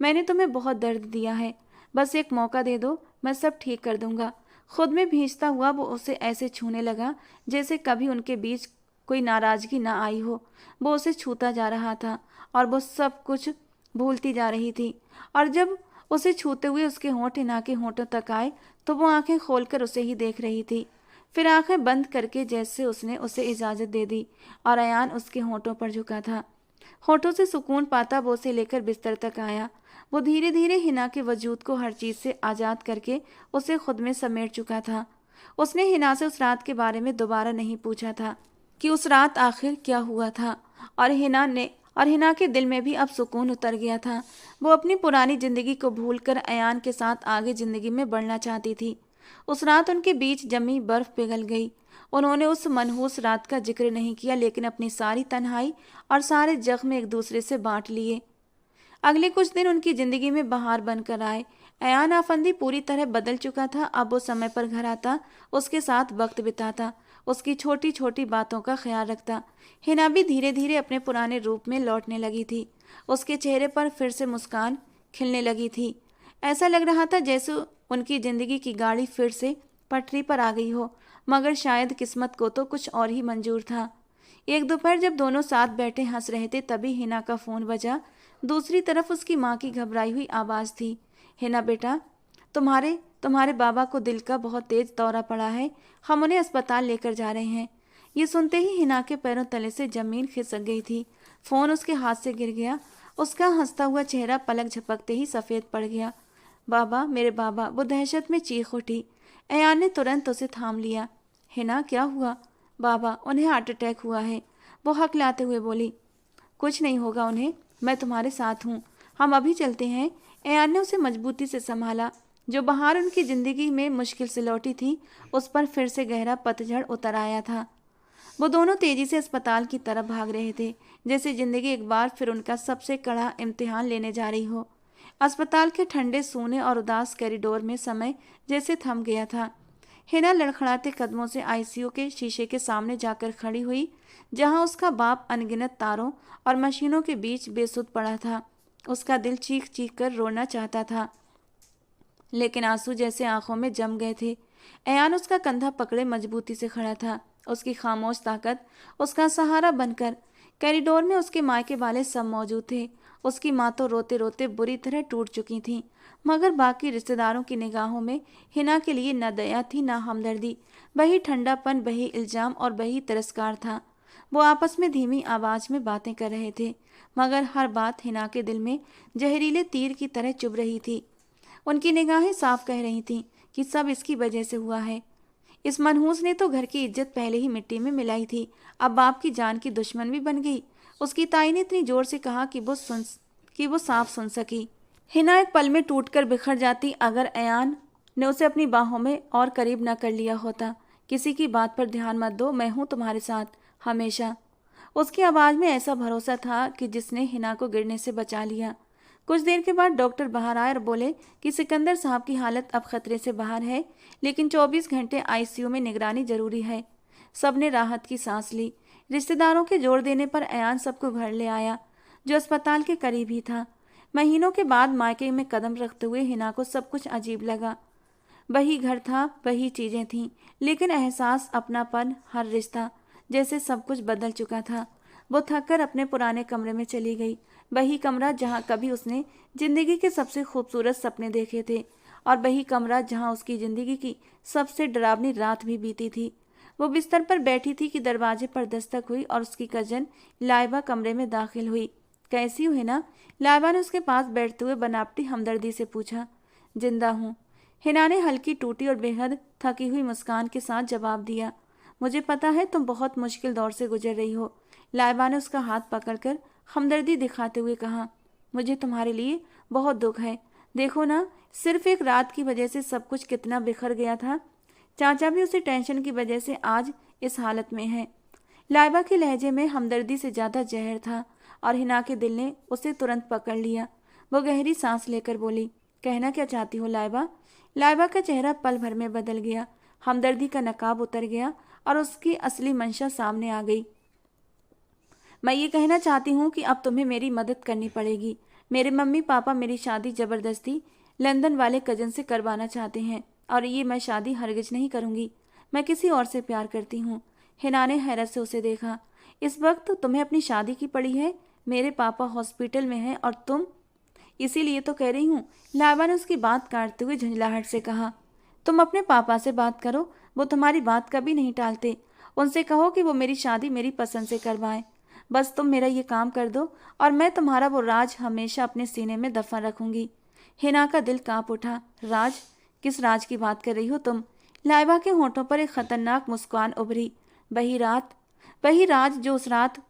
मैंने तुम्हें बहुत दर्द दिया है। बस एक मौका दे दो, मैं सब ठीक कर दूंगा। खुद में भींचता हुआ वो उसे ऐसे छूने लगा जैसे कभी उनके बीच कोई नाराजगी ना आई हो। वो उसे छूता जा रहा था और वो सब कुछ भूलती जा रही थी। और जब उसे छूते हुए उसके होंठ हिना के होंठों तक आए तो वो आंखें खोलकर उसे ही देख रही थी। फिर आंखें बंद करके जैसे उसने उसे इजाजत दे दी और अयान उसके होंठों पर झुका था। होंठों से सुकून पाता वो उसे लेकर बिस्तर तक आया। वो धीरे धीरे हिना के वजूद को हर चीज से आजाद करके उसे खुद में समेट चुका था। उसने हिना से उस रात के बारे में दोबारा नहीं पूछा था कि उस रात आखिर क्या हुआ था, और और हिना के दिल में भी अब सुकून उतर गया था। वो अपनी पुरानी जिंदगी को भूलकर अयान के साथ आगे जिंदगी में बढ़ना चाहती थी। उस रात उनके बीच जमी बर्फ पिघल गई। उन्होंने उस मनहूस रात का जिक्र नहीं किया, लेकिन अपनी सारी तन्हाई और सारे जख्म एक दूसरे से बांट लिए। अगले कुछ दिन उनकी जिंदगी में बहार बनकर आए। अयान आफंदी पूरी तरह बदल चुका था। अब वो समय पर घर आता, उसके साथ वक्त बिताता, उसकी छोटी छोटी बातों का ख्याल रखता। हिना भी धीरे धीरे अपने पुराने रूप में लौटने लगी थी। उसके चेहरे पर फिर से मुस्कान खिलने लगी थी। ऐसा लग रहा था जैसे उनकी जिंदगी की गाड़ी फिर से पटरी पर आ गई हो, मगर शायद किस्मत को तो कुछ और ही मंजूर था। एक दोपहर जब दोनों साथ बैठे हंस रहे थे, तभी हिना का फोन बजा। दूसरी तरफ उसकी माँ की घबराई हुई आवाज़ थी। हिना बेटा, तुम्हारे तुम्हारे बाबा को दिल का बहुत तेज दौरा पड़ा है, हम उन्हें अस्पताल लेकर जा रहे हैं। ये सुनते ही हिना के पैरों तले से जमीन खिसक गई थी। फोन उसके हाथ से गिर गया। उसका हंसता हुआ चेहरा पलक झपकते ही सफ़ेद पड़ गया। बाबा, मेरे बाबा, वो दहशत में चीख उठी। अयान ने तुरंत उसे थाम लिया। हिना, क्या हुआ? बाबा, उन्हें हार्ट अटैक हुआ है, वो हकलाते हुए बोली। कुछ नहीं होगा उन्हें, मैं तुम्हारे साथ हूँ, हम अभी चलते हैं। अयान ने उसे मजबूती से संभाला। जो बहार उनकी जिंदगी में मुश्किल से लौटी थी, उस पर फिर से गहरा पतझड़ उतर आया था। वो दोनों तेजी से अस्पताल की तरफ भाग रहे थे, जैसे जिंदगी एक बार फिर उनका सबसे कड़ा इम्तिहान लेने जा रही हो। अस्पताल के ठंडे, सूने और उदास कॉरिडोर में समय जैसे थम गया था। हिना लड़खड़ाते कदमों से आईसीयू के शीशे के सामने जाकर खड़ी हुई, जहां उसका बाप अनगिनत तारों और मशीनों के बीच बेसुध पड़ा था। उसका दिल चीख चीख कर रोना चाहता था, लेकिन आंसू जैसे आंखों में जम गए थे। अयान उसका कंधा पकड़े मजबूती से खड़ा था, उसकी खामोश ताकत उसका सहारा बनकर। कॉरिडोर में उसके मायके वाले सब मौजूद थे। उसकी माँ तो रोते रोते बुरी तरह टूट चुकी थी, मगर बाकी रिश्तेदारों की निगाहों में हिना के लिए न दया थी न हमदर्दी। वही ठंडापन, वही इल्जाम और वही तिरस्कार था। वो आपस में धीमी आवाज में बातें कर रहे थे, मगर हर बात हिना के दिल में जहरीले तीर की तरह चुभ रही थी। उनकी निगाहें साफ कह रही थीं कि सब इसकी वजह से हुआ है। इस मनहूस ने तो घर की इज्जत पहले ही मिट्टी में मिलाई थी, अब बाप की जान की दुश्मन भी बन गई। उसकी ताई ने इतनी जोर से कहा कि वो साफ सुन सकी। हिना एक पल में टूटकर बिखर जाती अगर अयान ने उसे अपनी बाहों में और करीब न कर लिया होता। किसी की बात पर ध्यान मत दो, मैं हूं तुम्हारे साथ हमेशा। उसकी आवाज़ में ऐसा भरोसा था कि जिसने हिना को गिरने से बचा लिया। कुछ देर के बाद डॉक्टर बाहर आए और बोले कि सिकंदर साहब की हालत अब खतरे से बाहर है, लेकिन 24 घंटे आईसीयू में निगरानी जरूरी है। सबने राहत की सांस ली। रिश्तेदारों के जोर देने पर अयान सबको घर ले आया, जो अस्पताल के करीब ही था। महीनों के बाद मायके में कदम रखते हुए हिना को सब कुछ अजीब लगा। वही घर था, वही चीजें थीं, लेकिन एहसास, अपनापन, हर रिश्ता, जैसे सब कुछ बदल चुका था। वो थककर अपने पुराने कमरे में चली गई। वही कमरा जहाँ कभी उसने जिंदगी के सबसे खूबसूरत सपने देखे थे, और वही कमरा जहाँ उसकी जिंदगी की सबसे डरावनी रात भी बीती थी। वो बिस्तर पर बैठी थी कि दरवाजे पर दस्तक हुई और उसकी कजन लाइबा कमरे में दाखिल हुई। कैसी हो हिना? लाइबा ने उसके पास बैठते हुए बनावटी हमदर्दी से पूछा। जिंदा हूँ, हिना ने हल्की टूटी और बेहद थकी हुई मुस्कान के साथ जवाब दिया। मुझे पता है तुम बहुत मुश्किल दौर से गुजर रही हो। लाइबा ने उसका हाथ पकड़कर हमदर्दी दिखाते हुए कहा। मुझे तुम्हारे लिए बहुत दुख है। देखो ना, सिर्फ एक रात की वजह से सब कुछ कितना बिखर गया था। चाचा भी उसी टेंशन की वजह से आज इस हालत में है। लाइबा के लहजे में हमदर्दी से ज्यादा जहर था, और हिना के दिल ने उसे तुरंत पकड़ लिया। वो गहरी सांस लेकर बोली, कहना क्या चाहती हो लाइबा? लाइबा का चेहरा पल भर में बदल गया। हमदर्दी का नकाब उतर गया और उसकी असली मंशा सामने आ गई। मैं ये कहना चाहती हूँ कि अब तुम्हें मेरी मदद करनी पड़ेगी। मेरे मम्मी पापा मेरी शादी जबरदस्ती लंदन वाले कजन से करवाना चाहते हैं, और ये मैं शादी हरगिज नहीं करूँगी। मैं किसी और से प्यार करती हूँ। हिना ने हैरत से उसे देखा। इस वक्त तुम्हें अपनी शादी की पड़ी है? मेरे पापा हॉस्पिटल में हैं और तुम? इसीलिए तो कह रही हूँ। लाइबा ने उसकी बात काटते हुए झंझलाहट से कहा। तुम अपने पापा से बात करो, वो तुम्हारी बात कभी नहीं टालते। उनसे कहो कि वो मेरी शादी मेरी पसंद से करवाएं। बस तुम मेरा ये काम कर दो और मैं तुम्हारा वो राज हमेशा अपने सीने में दफन रखूंगी। हिना का दिल कांप उठा। राज? किस राज की बात कर रही हो तुम? लाइबा के होठों पर एक खतरनाक मुस्कान उभरी। वही राज जो उस रात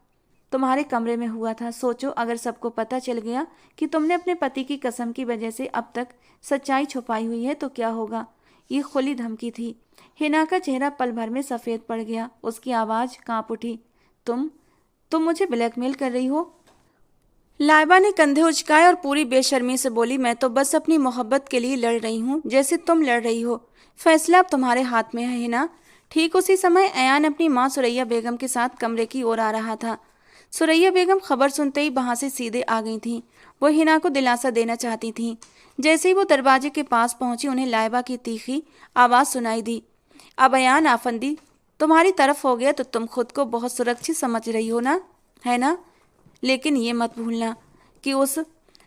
तुम्हारे कमरे में हुआ था। सोचो अगर सबको पता चल गया कि तुमने अपने पति की कसम की वजह से अब तक सच्चाई छुपाई हुई है तो क्या होगा। ये खुली धमकी थी। हिना का चेहरा पल भर में सफेद पड़ गया। उसकी आवाज कांप उठी। तुम मुझे ब्लैकमेल कर रही हो? लाइबा ने कंधे उचकाए और पूरी बेशर्मी से बोली, मैं तो बस अपनी मोहब्बत के लिए लड़ रही हूँ जैसे तुम लड़ रही हो। फैसला अब तुम्हारे हाथ में है हिना। ठीक उसी समय अयान अपनी माँ सुरैया बेगम के साथ कमरे की ओर आ रहा था। सुरैया बेगम खबर सुनते ही वहां से सीधे आ गई थीं। वो हिना को दिलासा देना चाहती थीं। जैसे ही वो दरवाजे के पास पहुंची उन्हें लाइबा की तीखी आवाज़ सुनाई दी। अब अयान आफंदी तुम्हारी तरफ हो गया तो तुम खुद को बहुत सुरक्षित समझ रही हो ना, है ना? लेकिन ये मत भूलना कि उस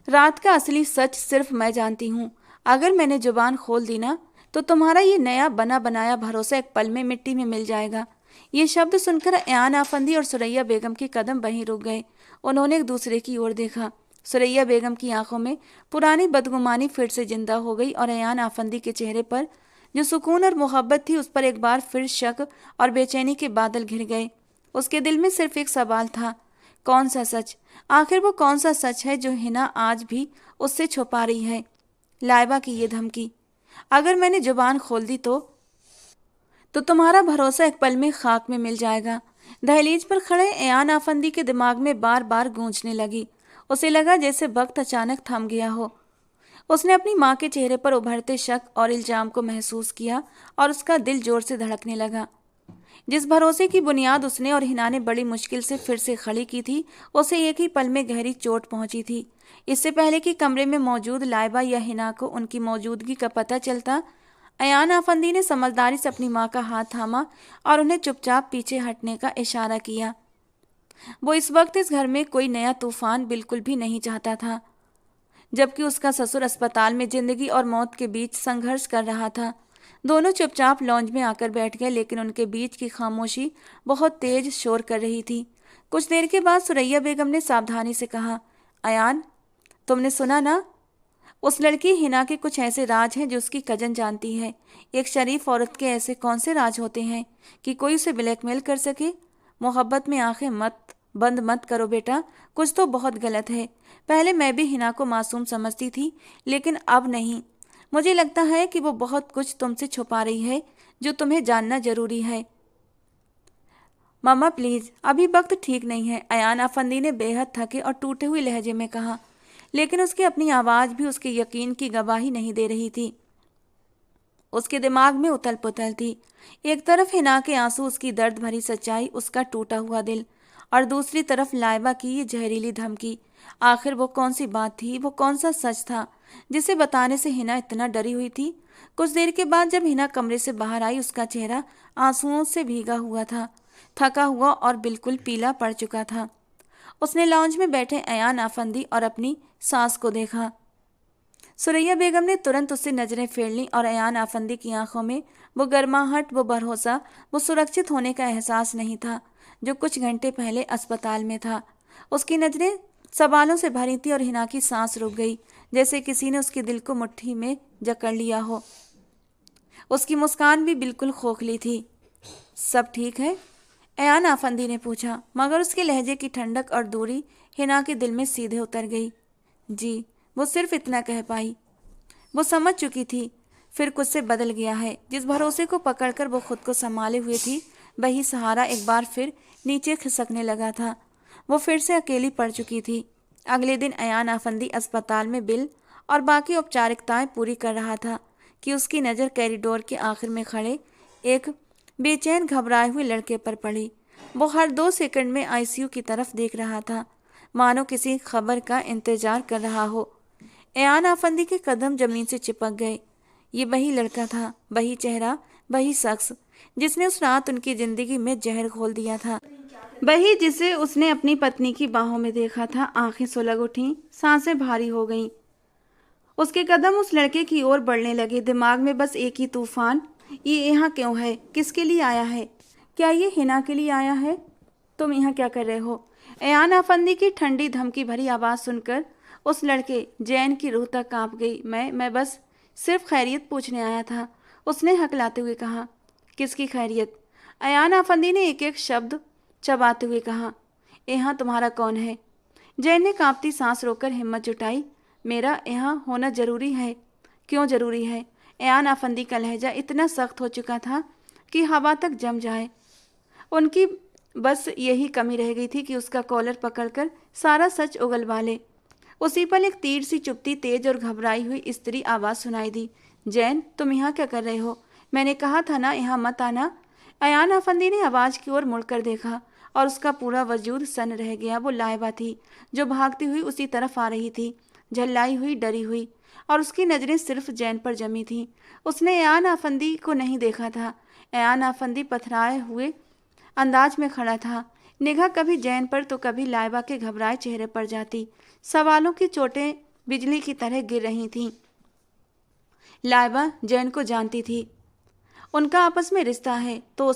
रात का असली सच सिर्फ मैं जानती हूँ। अगर मैंने जुबान खोल दी ना तो तुम्हारा ये नया बना बनाया भरोसा एक पल में मिट्टी में मिल जाएगा। ये शब्द सुनकर अयान आफंदी और सुरैया बेगम के कदम वहीं रुक गए। उन्होंने एक दूसरे की ओर देखा। सुरैया बेगम की आंखों में पुरानी बदगुमानी फिर से जिंदा हो गई और अयान आफंदी के चेहरे पर जो सुकून और मोहब्बत थी उस पर एक बार फिर शक और बेचैनी के बादल घिर गए। उसके दिल में सिर्फ एक सवाल था, कौन सा सच? आखिर वो कौन सा सच है जो हिना आज भी उससे छुपा रही है? लाइबा की ये धमकी, अगर मैंने जुबान खोल दी तो तुम्हारा भरोसा एक पल में खाक में मिल जाएगा। दहलीज पर खड़े अयान आफंदी के दिमाग में बार बार गूंजने लगी। उसे लगा जैसे वक्त अचानक थम गया हो। उसने अपनी माँ के चेहरे पर उभरते शक और इल्जाम को महसूस किया और उसका दिल जोर से धड़कने लगा। जिस भरोसे की बुनियाद उसने और हिना ने बड़ी मुश्किल से फिर से खड़ी की थी, उसे एक ही पल में गहरी चोट पहुंची थी। इससे पहले कि कमरे में मौजूद लाइबा या हिना को उनकी मौजूदगी का पता चलता, अयान आफंदी ने समझदारी से अपनी माँ का हाथ थामा और उन्हें चुपचाप पीछे हटने का इशारा किया। वो इस वक्त इस घर में कोई नया तूफान बिल्कुल भी नहीं चाहता था। जबकि उसका ससुर अस्पताल में जिंदगी और मौत के बीच संघर्ष कर रहा था। दोनों चुपचाप लॉन्ज में आकर बैठ गए, लेकिन उनके बीच की खामोशी बहुत तेज शोर कर रही थी। कुछ देर के बाद सुरैया बेगम ने सावधानी से कहा, अयान, तुमने सुना ना? उस लड़की हिना के कुछ ऐसे राज हैं जो उसकी कजन जानती है। एक शरीफ औरत के ऐसे कौन से राज होते हैं कि कोई उसे ब्लैकमेल कर सके? मोहब्बत में आंखें बंद मत करो बेटा, कुछ तो बहुत गलत है। पहले मैं भी हिना को मासूम समझती थी, लेकिन अब नहीं। मुझे लगता है कि वो बहुत कुछ तुमसे छुपा रही है जो तुम्हें जानना जरूरी है। मम्मा प्लीज, अभी वक्त ठीक नहीं है, अयान आफंदी ने बेहद थके और टूटे हुए लहजे में कहा, लेकिन उसकी अपनी आवाज भी उसके यकीन की गवाही नहीं दे रही थी। उसके दिमाग में उथल पुथल थी। एक तरफ हिना के आंसू, उसकी दर्द भरी सच्चाई, उसका टूटा हुआ दिल, और दूसरी तरफ लाइबा की ये जहरीली धमकी। आखिर वो कौन सी बात थी, वो कौन सा सच था जिसे बताने से हिना इतना डरी हुई थी? कुछ देर के बाद जब हिना कमरे से बाहर आई, उसका चेहरा आंसुओं से भीगा हुआ था, थका हुआ और बिल्कुल पीला पड़ चुका था। उसने लॉन्ज में बैठे अयान आफंदी और अपनी सास को देखा। सुरैया बेगम ने तुरंत उससे नजरें फेर लीं और अयान आफंदी की आंखों में वो गर्माहट, वो भरोसा, वो सुरक्षित होने का एहसास नहीं था जो कुछ घंटे पहले अस्पताल में था। उसकी नजरें सवालों से भरी थी और हिना की सांस रुक गई, जैसे किसी ने उसके दिल को मुट्ठी में जकड़ लिया हो। उसकी मुस्कान भी बिल्कुल खोखली थी। सब ठीक है? अयान आफंदी ने पूछा, मगर उसके लहजे की ठंडक और दूरी हिना के दिल में सीधे उतर गई। जी, वो सिर्फ इतना कह पाई। वो समझ चुकी थी फिर कुछ से बदल गया है। जिस भरोसे को पकड़कर वो खुद को संभाले हुए थी, वही सहारा एक बार फिर नीचे खिसकने लगा था। वो फिर से अकेली पड़ चुकी थी। अगले दिन अयान आफंदी अस्पताल में बिल और बाकी औपचारिकताएं पूरी कर रहा था कि उसकी नज़र कॉरिडोर के आखिर में खड़े एक बेचैन घबराए हुए लड़के पर पड़ी। वो हर 2 सेकंड में आईसीयू की तरफ देख रहा था, मानो किसी खबर का इंतजार कर रहा हो। अयान आफंदी के कदम जमीन से चिपक गए। ये वही लड़का था, वही चेहरा, वही शख्स जिसने उस रात उनकी जिंदगी में जहर घोल दिया था, वही जिसे उसने अपनी पत्नी की बाहों में देखा था। आंखें सुलग उठीं, सांसें भारी हो गईं। उसके कदम उस लड़के की ओर बढ़ने लगे। दिमाग में बस एक ही तूफान, ये यहाँ क्यों है? किसके लिए आया है? क्या ये हिना के लिए आया है? तुम यहाँ क्या कर रहे हो? अयान आफंदी की ठंडी धमकी भरी आवाज़ सुनकर उस लड़के जैन की रूह तक कांप गई। मैं बस सिर्फ खैरियत पूछने आया था, उसने हकलाते हुए कहा। किसकी खैरियत? अयान आफंदी ने एक एक शब्द चबाते हुए कहा। यहाँ तुम्हारा कौन है? जैन ने कांपती सांस रोककर हिम्मत जुटाई। मेरा यहाँ होना जरूरी है। क्यों जरूरी है? एयान आफंदी का लहजा इतना सख्त हो चुका था कि हवा तक जम जाए। उनकी बस यही कमी रह गई थी कि उसका कॉलर पकड़कर सारा सच उगलवा ले। उसी पल एक तीर सी चुभती तेज और घबराई हुई स्त्री आवाज सुनाई दी। जैन, तुम यहाँ क्या कर रहे हो? मैंने कहा था ना यहाँ मत आना। अयान आफंदी ने आवाज की ओर मुड़कर देखा और उसका पूरा वजूद सन रह गया। वो लाइबा थी जो भागती हुई उसी तरफ आ रही थी, झल्लाई हुई, डरी हुई, और उसकी नजरें सिर्फ जैन पर जमी थीं। उसने अयान आफंदी को नहीं देखा था। अयान आफंदी पथराए हुए अंदाज में खड़ा था। निगाह कभी जैन पर तो कभी लाइबा के घबराए चेहरे पर जाती। सवालों की चोटें बिजली की तरह गिर रही थीं। लाइबा जैन को जानती थी, उनका आपस में रिश्ता है। तो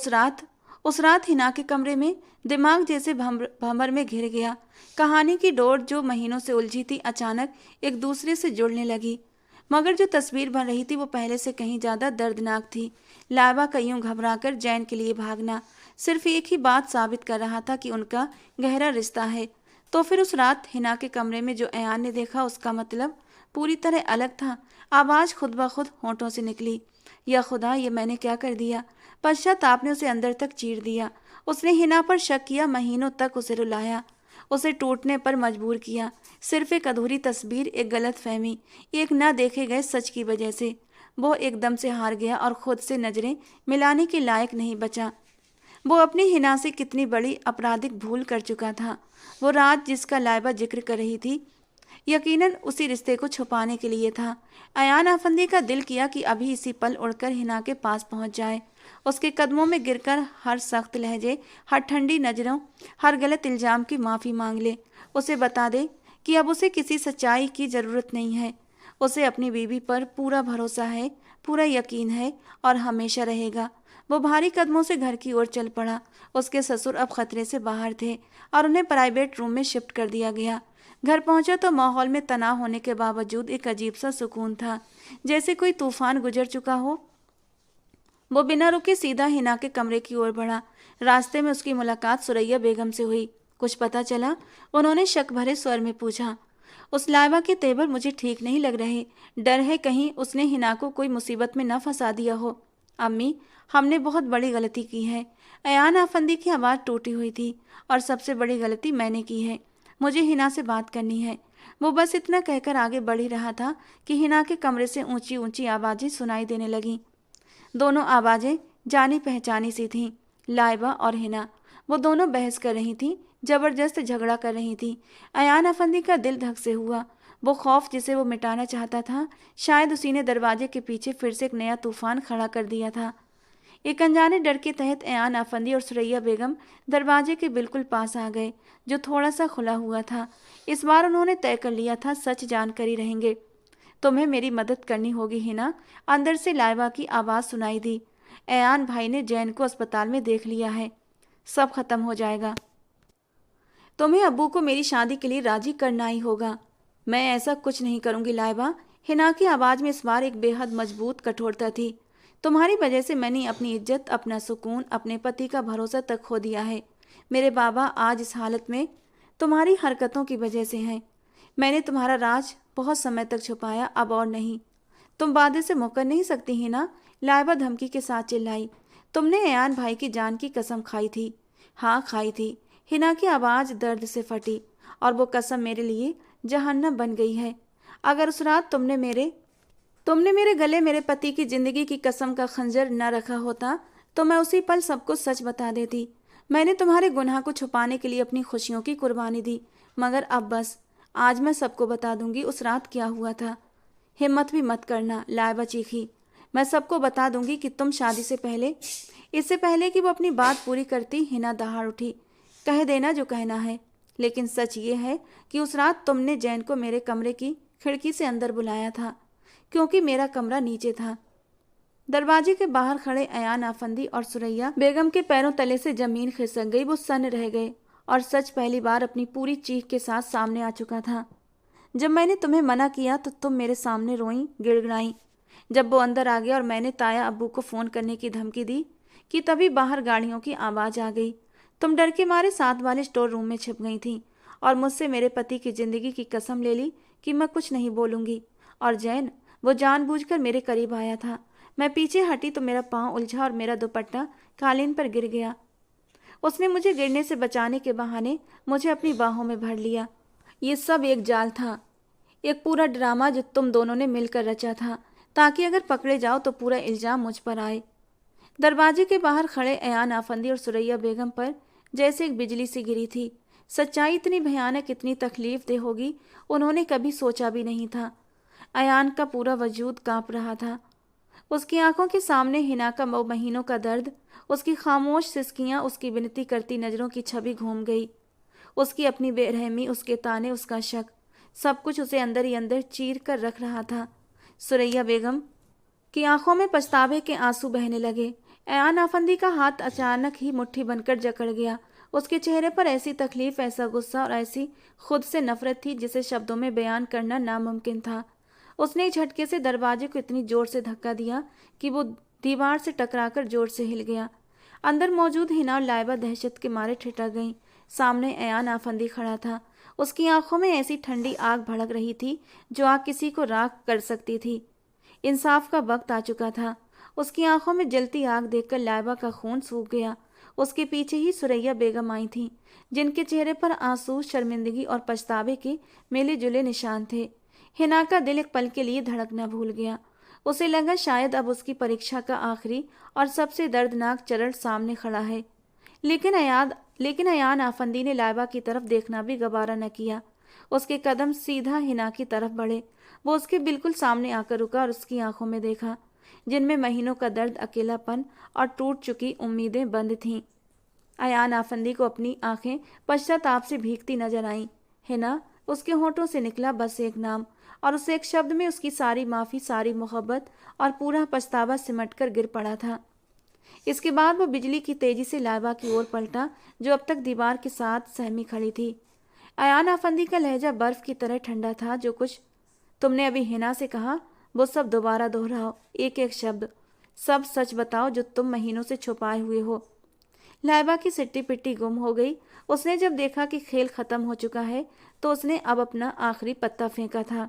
उस रात हिना के कमरे में दिमाग जैसे भंवर में घिर गया। कहानी की डोर जो महीनों से उलझी थी अचानक एक दूसरे से जुड़ने लगी, मगर जो तस्वीर बन रही थी वो पहले से कहीं ज्यादा दर्दनाक थी। लाइबा का यूं घबराकर जैन के लिए भागना सिर्फ एक ही बात साबित कर रहा था कि उनका गहरा रिश्ता है। तो फिर उस रात हिना के कमरे में जो अयान ने देखा उसका मतलब पूरी तरह अलग था। आवाज खुद ब खुद होंठों से निकली। या खुदा, ये मैंने क्या कर दिया? पश्चाताप ने उसे अंदर तक चीर दिया। उसने हिना पर शक किया, महीनों तक उसे रुलाया, उसे टूटने पर मजबूर किया। सिर्फ एक अधूरी तस्वीर, एक गलत फहमी, एक न देखे गए सच की वजह से वो एकदम से हार गया और खुद से नजरें मिलाने के लायक नहीं बचा। वो अपनी हिना से कितनी बड़ी आपराधिक भूल कर चुका था। वो रात जिसका लाइबा जिक्र कर रही थी यकीनन उसी रिश्ते को छुपाने के लिए था। अयान आफंदी का दिल किया कि अभी इसी पल उड़कर हिना के पास पहुंच जाए, उसके कदमों में गिरकर हर सख्त लहजे, हर ठंडी नजरों, हर गलत इल्जाम की माफ़ी मांग ले। उसे बता दे कि अब उसे किसी सच्चाई की ज़रूरत नहीं है। उसे अपनी बीवी पर पूरा भरोसा है, पूरा यकीन है और हमेशा रहेगा। वो भारी कदमों से घर की ओर चल पड़ा। उसके ससुर अब खतरे से बाहर थे और उन्हें प्राइवेट रूम में शिफ्ट कर दिया गया। घर पहुंचा तो माहौल में तनाव होने के बावजूद एक अजीब सा सुकून था, जैसे कोई तूफान गुजर चुका हो। वो बिना रुके सीधा हिना के कमरे की ओर बढ़ा। रास्ते में उसकी मुलाकात सुरैया बेगम से हुई। कुछ पता चला? उन्होंने शक भरे स्वर में पूछा। उस लाइबा के तेवर मुझे ठीक नहीं लग रहे। डर है कहीं उसने हिना को कोई मुसीबत में न फंसा दिया हो। अम्मी, हमने बहुत बड़ी गलती की है। अयान आफंदी की आवाज़ टूटी हुई थी। और सबसे बड़ी गलती मैंने की है। मुझे हिना से बात करनी है। वो बस इतना कहकर आगे बढ़ ही रहा था कि हिना के कमरे से ऊंची ऊंची आवाज़ें सुनाई देने लगीं। दोनों आवाज़ें जानी पहचानी सी थीं, लाइबा और हिना। वो दोनों बहस कर रही थीं, जबरदस्त झगड़ा कर रही थीं। अयान अफंदी का दिल धक से हुआ। वो खौफ जिसे वो मिटाना चाहता था, शायद उसी ने दरवाजे के पीछे फिर से एक नया तूफान खड़ा कर दिया था। एक अनजाने डर के तहत अयान आफंदी और सुरैया बेगम दरवाजे के बिल्कुल पास आ गए, जो थोड़ा सा खुला हुआ था। इस बार उन्होंने तय कर लिया था, सच जानकर ही रहेंगे। तुम्हें मेरी मदद करनी होगी हिना, अंदर से लाइबा की आवाज़ सुनाई दी। अयान भाई ने जैन को अस्पताल में देख लिया है, सब खत्म हो जाएगा। तुम्हें अब्बू को मेरी शादी के लिए राजी करना ही होगा। मैं ऐसा कुछ नहीं करूंगी लाइबा। हिना की आवाज़ में इस बार एक बेहद मजबूत कठोरता थी। तुम्हारी वजह से मैंने अपनी इज्जत, अपना सुकून, अपने पति का भरोसा तक खो दिया है। मेरे बाबा आज इस हालत में तुम्हारी हरकतों की वजह से हैं। मैंने तुम्हारा राज बहुत समय तक छुपाया, अब और नहीं। तुम वादे से मुकर नहीं सकती हिना, लाइबा धमकी के साथ चिल्लाई। तुमने अयान भाई की जान की कसम खाई थी। हाँ, खाई थी। हिना की आवाज़ दर्द से फटी। और वो कसम मेरे लिए जहन्नम बन गई है। अगर उस रात तुमने मेरे गले मेरे पति की जिंदगी की कसम का खंजर न रखा होता तो मैं उसी पल सबको सच बता देती। मैंने तुम्हारे गुनाह को छुपाने के लिए अपनी खुशियों की कुर्बानी दी, मगर अब बस, आज मैं सबको बता दूंगी उस रात क्या हुआ था। हिम्मत भी मत करना, लाइबा चीखी। मैं सबको बता दूंगी कि तुम शादी से पहले, इससे पहले कि वो अपनी बात पूरी करती, हिना दहाड़ उठी। कह देना जो कहना है, लेकिन सच ये है कि उस रात तुमने जैन को मेरे कमरे की खिड़की से अंदर बुलाया था, क्योंकि मेरा कमरा नीचे था। दरवाजे के बाहर खड़े अयान आफंदी और सुरैया बेगम के पैरों तले से जमीन खिसक गई। वो सन्न रह गए और सच पहली बार अपनी पूरी चीख के साथ सामने आ चुका था। जब मैंने तुम्हें मना किया तो तुम मेरे सामने रोईं, गिड़गिड़ाईं। जब वो अंदर आ गया और मैंने ताया अब्बू को फ़ोन करने की धमकी दी कि तभी बाहर गाड़ियों की आवाज़ आ गई। तुम डर के मारे साथ वाले स्टोर रूम में छिप गई थी और मुझसे मेरे पति की जिंदगी की कसम ले ली कि मैं कुछ नहीं बोलूंगी। और जैन, वो जानबूझकर मेरे करीब आया था। मैं पीछे हटी तो मेरा पाँव उलझा और मेरा दुपट्टा कालीन पर गिर गया। उसने मुझे गिरने से बचाने के बहाने मुझे अपनी बाहों में भर लिया। ये सब एक जाल था, एक पूरा ड्रामा जो तुम दोनों ने मिलकर रचा था, ताकि अगर पकड़े जाओ तो पूरा इल्जाम मुझ पर आए। दरवाजे के बाहर खड़े अयान आफंदी और सुरैया बेगम पर जैसे एक बिजली सी गिरी थी। सच्चाई इतनी भयानक, इतनी तकलीफदेह होगी, उन्होंने कभी सोचा भी नहीं था। अयान का पूरा वजूद कांप रहा था। उसकी आंखों के सामने हिना का महीनों का दर्द, उसकी खामोश सिसकियां, उसकी विनती करती नजरों की छवि घूम गई। उसकी अपनी बेरहमी, उसके ताने, उसका शक, सब कुछ उसे अंदर ही अंदर चीर कर रख रहा था। सुरैया बेगम की आंखों में पछतावे के आंसू बहने लगे। अयान आफंदी का हाथ अचानक ही मुट्ठी बनकर जकड़ गया। उसके चेहरे पर ऐसी तकलीफ, ऐसा गुस्सा और ऐसी खुद से नफरत थी जिसे शब्दों में बयान करना नामुमकिन था। उसने एक झटके से दरवाजे को इतनी जोर से धक्का दिया कि वो दीवार से टकराकर जोर से हिल गया। अंदर मौजूद हिना और लाइबा दहशत के मारे ठिठक गईं। सामने अयान आफंदी खड़ा था। उसकी आंखों में ऐसी ठंडी आग भड़क रही थी जो आग किसी को राख कर सकती थी। इंसाफ का वक्त आ चुका था। उसकी आंखों में जलती आग देखकर लाइबा का खून सूख गया। उसके पीछे ही सुरैया बेगम आई थीं, जिनके चेहरे पर आंसू, शर्मिंदगी और पछतावे के मिले जुले निशान थे। हिना का दिल एक पल के लिए धड़कना भूल गया। उसे लगा शायद अब उसकी परीक्षा का आखिरी और सबसे दर्दनाक चरण सामने खड़ा है। लेकिन अयान आफंदी ने लाइबा की तरफ देखना भी गवारा न किया। उसके कदम सीधा हिना की तरफ बढ़े। वो उसके बिल्कुल सामने आकर रुका और उसकी आंखों में देखा, जिनमें महीनों का दर्द, अकेलापन और टूट चुकी उम्मीदें बंद थीं। अयान आफंदी को अपनी आंखें पश्चाताप से भीगती नजर आईं। हिना, उसके होठों से निकला बस एक नाम, और उस एक शब्द में उसकी सारी माफी, सारी मोहब्बत और पूरा पछतावा सिमटकर गिर पड़ा था। इसके बाद वो बिजली की तेजी से लाइबा की ओर पलटा, जो अब तक दीवार के साथ सहमी खड़ी थी। अयान आफंदी का लहजा बर्फ की तरह ठंडा था। जो कुछ तुमने अभी हिना से कहा, वो सब दोबारा दोहराओ, एक एक शब्द। सब सच बताओ जो तुम महीनों से छुपाए हुए हो। लाइबा की सिट्टी पिट्टी गुम हो गई। उसने जब देखा कि खेल खत्म हो चुका है तो उसने अब अपना आखिरी पत्ता फेंका था।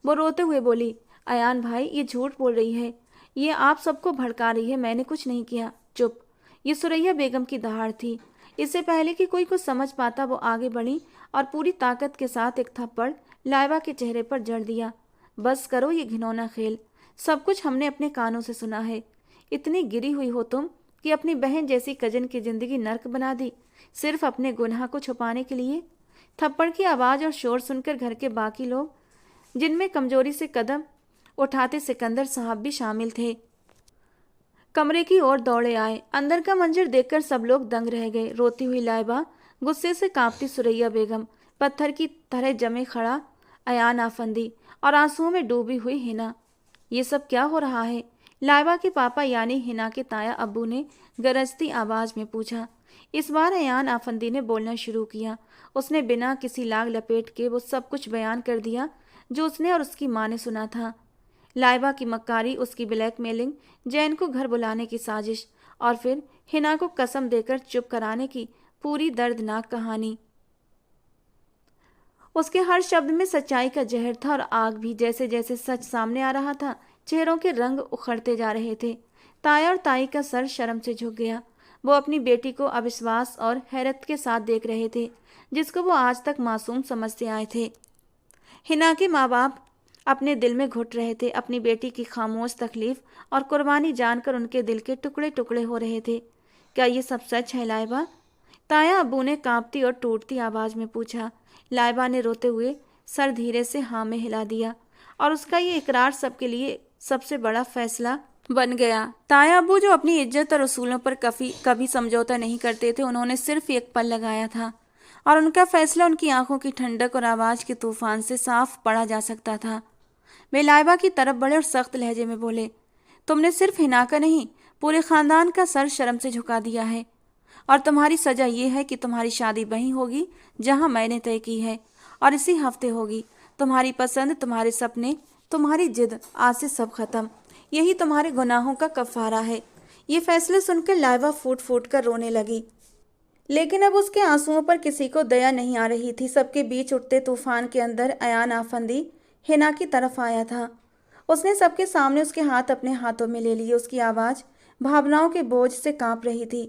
वो रोते हुए बोली, अयान भाई, ये झूठ बोल रही है, ये आप सबको भड़का रही है, मैंने कुछ नहीं किया। चुप। ये सुरैया बेगम की दहाड़ थी। इससे पहले कि कोई कुछ समझ पाता वो आगे बढ़ी और पूरी ताकत के साथ एक थप्पड़ लाइबा के चेहरे पर जड़ दिया। बस करो ये घिनौना खेल। सब कुछ हमने अपने कानों से सुना है। इतनी गिरी हुई हो तुम कि अपनी बहन जैसी कजन की जिंदगी नर्क बना दी, सिर्फ अपने गुनाह को छुपाने के लिए। थप्पड़ की आवाज़ और शोर सुनकर घर के बाकी लोग, जिनमें कमजोरी से कदम उठाते सिकंदर साहब भी शामिल थे, कमरे की ओर दौड़े आए। अंदर का मंजर देखकर सब लोग दंग रह गए। रोती हुई लाइबा, गुस्से से कांपती सुरैया बेगम, पत्थर की तरह जमे खड़ा अयान आफंदी और आंसुओं में डूबी हुई हिना। ये सब क्या हो रहा है? लाइबा के पापा यानी हिना के ताया अब्बू ने गरजती आवाज में पूछा। इस बार अयान आफंदी ने बोलना शुरू किया। उसने बिना किसी लाग लपेट के वो सब कुछ बयान कर दिया जो उसने और उसकी माँ ने सुना था। लाइबा की मक्कारी, उसकी ब्लैकमेलिंग, जैन को घर बुलाने की साजिश और फिर हिना को कसम देकर चुप कराने की पूरी दर्दनाक कहानी। उसके हर शब्द में सच्चाई का जहर था और आग भी। जैसे जैसे सच सामने आ रहा था, चेहरों के रंग उखड़ते जा रहे थे। ताया और ताई का सर शर्म से झुक गया। वो अपनी बेटी को अविश्वास और हैरत के साथ देख रहे थे, जिसको वो आज तक मासूम समझते आए थे। हिना के माँ बाप अपने दिल में घुट रहे थे। अपनी बेटी की खामोश तकलीफ और कुर्बानी जानकर उनके दिल के टुकड़े टुकड़े हो रहे थे। क्या ये सब सच है लाइबा? ताया अब्बू ने कांपती और टूटती आवाज में पूछा। लाइबा ने रोते हुए सर धीरे से हाँ में हिला दिया और उसका ये इकरार सबके लिए सबसे बड़ा फैसला बन गया। ताया अब्बू, जो अपनी इज्जत और उसूलों पर कभी समझौता नहीं करते थे, उन्होंने सिर्फ एक पल लगाया था और उनका फैसला उनकी आंखों की ठंडक और आवाज के तूफान से साफ पढ़ा जा सकता था। वे लाइबा की तरफ बढ़े और सख्त लहजे में बोले, तुमने सिर्फ हिना का नहीं, पूरे खानदान का सर शर्म से झुका दिया है और तुम्हारी सजा ये है कि तुम्हारी शादी वहीं होगी जहां मैंने तय की है, और इसी हफ्ते होगी। तुम्हारी पसंद, तुम्हारे सपने, तुम्हारी जिद, आज से सब खत्म। यही तुम्हारे गुनाहों का कफारा है। ये फैसला सुनकर लाइबा फूट फूट कर रोने लगी, लेकिन अब उसके आंसुओं पर किसी को दया नहीं आ रही थी। सबके बीच उठते तूफान के अंदर अयान आफंदी हिना की तरफ आया था। उसने सबके सामने उसके हाथ अपने हाथों में ले लिए। उसकी आवाज़ भावनाओं के बोझ से कांप रही थी।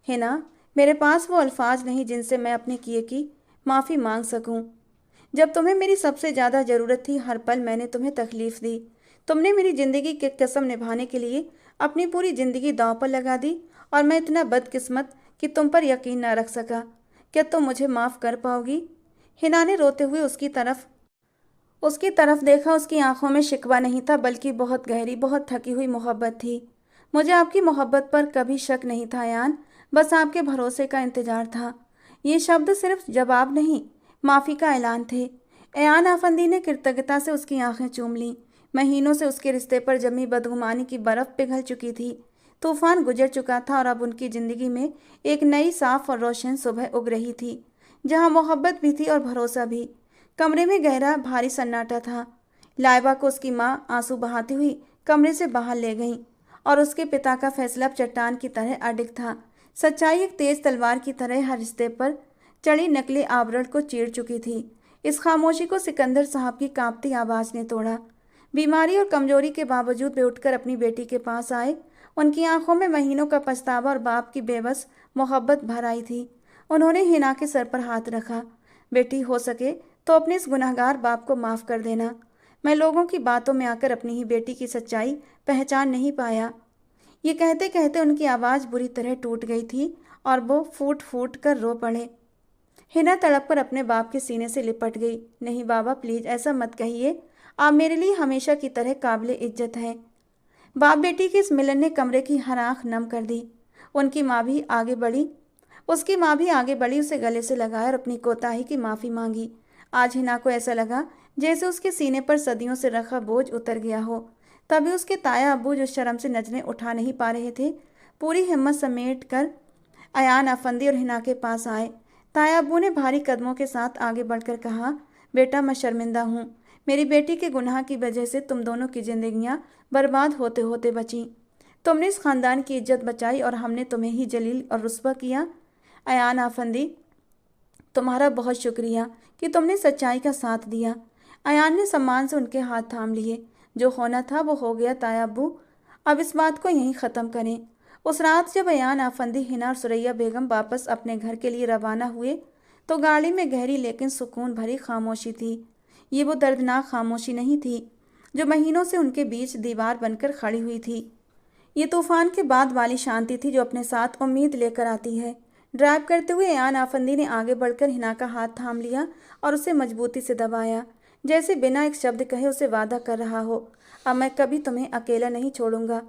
हिना, मेरे पास वो अल्फाज नहीं जिनसे मैं अपने किए की माफ़ी मांग सकूं। जब तुम्हें मेरी सबसे ज़्यादा ज़रूरत थी, हर पल मैंने तुम्हें तकलीफ़ दी। तुमने मेरी ज़िंदगी की कसम निभाने के लिए अपनी पूरी ज़िंदगी दांव पर लगा दी, और मैं इतना बदकिस्मत कि तुम पर यकीन न रख सका। क्या तुम मुझे माफ़ कर पाओगी? हिना ने रोते हुए उसकी तरफ देखा। उसकी आंखों में शिकवा नहीं था, बल्कि बहुत गहरी, बहुत थकी हुई मोहब्बत थी। मुझे आपकी मोहब्बत पर कभी शक नहीं था अयान, बस आपके भरोसे का इंतजार था। ये शब्द सिर्फ जवाब नहीं, माफ़ी का ऐलान थे। अयान आफंदी ने कृतज्ञता से उसकी आंखें चूम लीं। महीनों से उसके रिश्ते पर जमी बदगुमानी की बर्फ पिघल चुकी थी। तूफान गुजर चुका था और अब उनकी ज़िंदगी में एक नई, साफ और रोशन सुबह उग रही थी, जहाँ मोहब्बत भी थी और भरोसा भी। कमरे में गहरा भारी सन्नाटा था। लाइबा को उसकी माँ आंसू बहाती हुई कमरे से बाहर ले गईं, और उसके पिता का फैसला अब चट्टान की तरह अडिग था। सच्चाई एक तेज तलवार की तरह हर रिश्ते पर चढ़ी नकली आवरण को चीर चुकी थी। इस खामोशी को सिकंदर साहब की कांपती आवाज़ ने तोड़ा। बीमारी और कमजोरी के बावजूद वे उठकर अपनी बेटी के पास आए। उनकी आंखों में महीनों का पछतावा और बाप की बेबस मोहब्बत भर आई थी। उन्होंने हिना के सर पर हाथ रखा। बेटी, हो सके तो अपने इस गुनहगार बाप को माफ़ कर देना। मैं लोगों की बातों में आकर अपनी ही बेटी की सच्चाई पहचान नहीं पाया। ये कहते कहते उनकी आवाज़ बुरी तरह टूट गई थी और वो फूट फूट कर रो पड़े। हिना तड़प कर अपने बाप के सीने से लिपट गई। नहीं बाबा, प्लीज़ ऐसा मत कहिए। आप मेरे लिए हमेशा की तरह काबिले इज्जत हैं। बाप बेटी के इस मिलन ने कमरे की हर आंख नम कर दी। उनकी माँ भी आगे बढ़ी उसकी माँ भी आगे बढ़ी, उसे गले से लगाया और अपनी कोताही की माफ़ी मांगी। आज हिना को ऐसा लगा जैसे उसके सीने पर सदियों से रखा बोझ उतर गया हो। तभी उसके ताया अब्बू, जो शर्म से नजरें उठा नहीं पा रहे थे, पूरी हिम्मत समेट कर अयान आफंदी और हिना के पास आए। ताया अब्बू ने भारी कदमों के साथ आगे बढ़कर कहा, बेटा, मैं शर्मिंदा हूँ। मेरी बेटी के गुनाह की वजह से तुम दोनों की जिंदगियाँ बर्बाद होते होते बची। तुमने इस खानदान की इज्जत बचाई और हमने तुम्हें ही जलील और रुस्वा किया। अयान आफंदी, तुम्हारा बहुत शुक्रिया कि तुमने सच्चाई का साथ दिया। अयान ने सम्मान से उनके हाथ थाम लिए। जो होना था वो हो गया ताया अब्बू, अब इस बात को यहीं ख़त्म करें। उस रात जब अयान आफंदी, हिना और सुरैया बेगम वापस अपने घर के लिए रवाना हुए, तो गाड़ी में गहरी लेकिन सुकून भरी खामोशी थी। ये वो दर्दनाक खामोशी नहीं थी जो महीनों से उनके बीच दीवार बनकर खड़ी हुई थी। ये तूफान के बाद वाली शांति थी जो अपने साथ उम्मीद लेकर आती है। ड्राइव करते हुए अयान आफंदी ने आगे बढ़कर हिना का हाथ थाम लिया और उसे मजबूती से दबाया, जैसे बिना एक शब्द कहे उसे वादा कर रहा हो, अब मैं कभी तुम्हें अकेला नहीं छोड़ूंगा।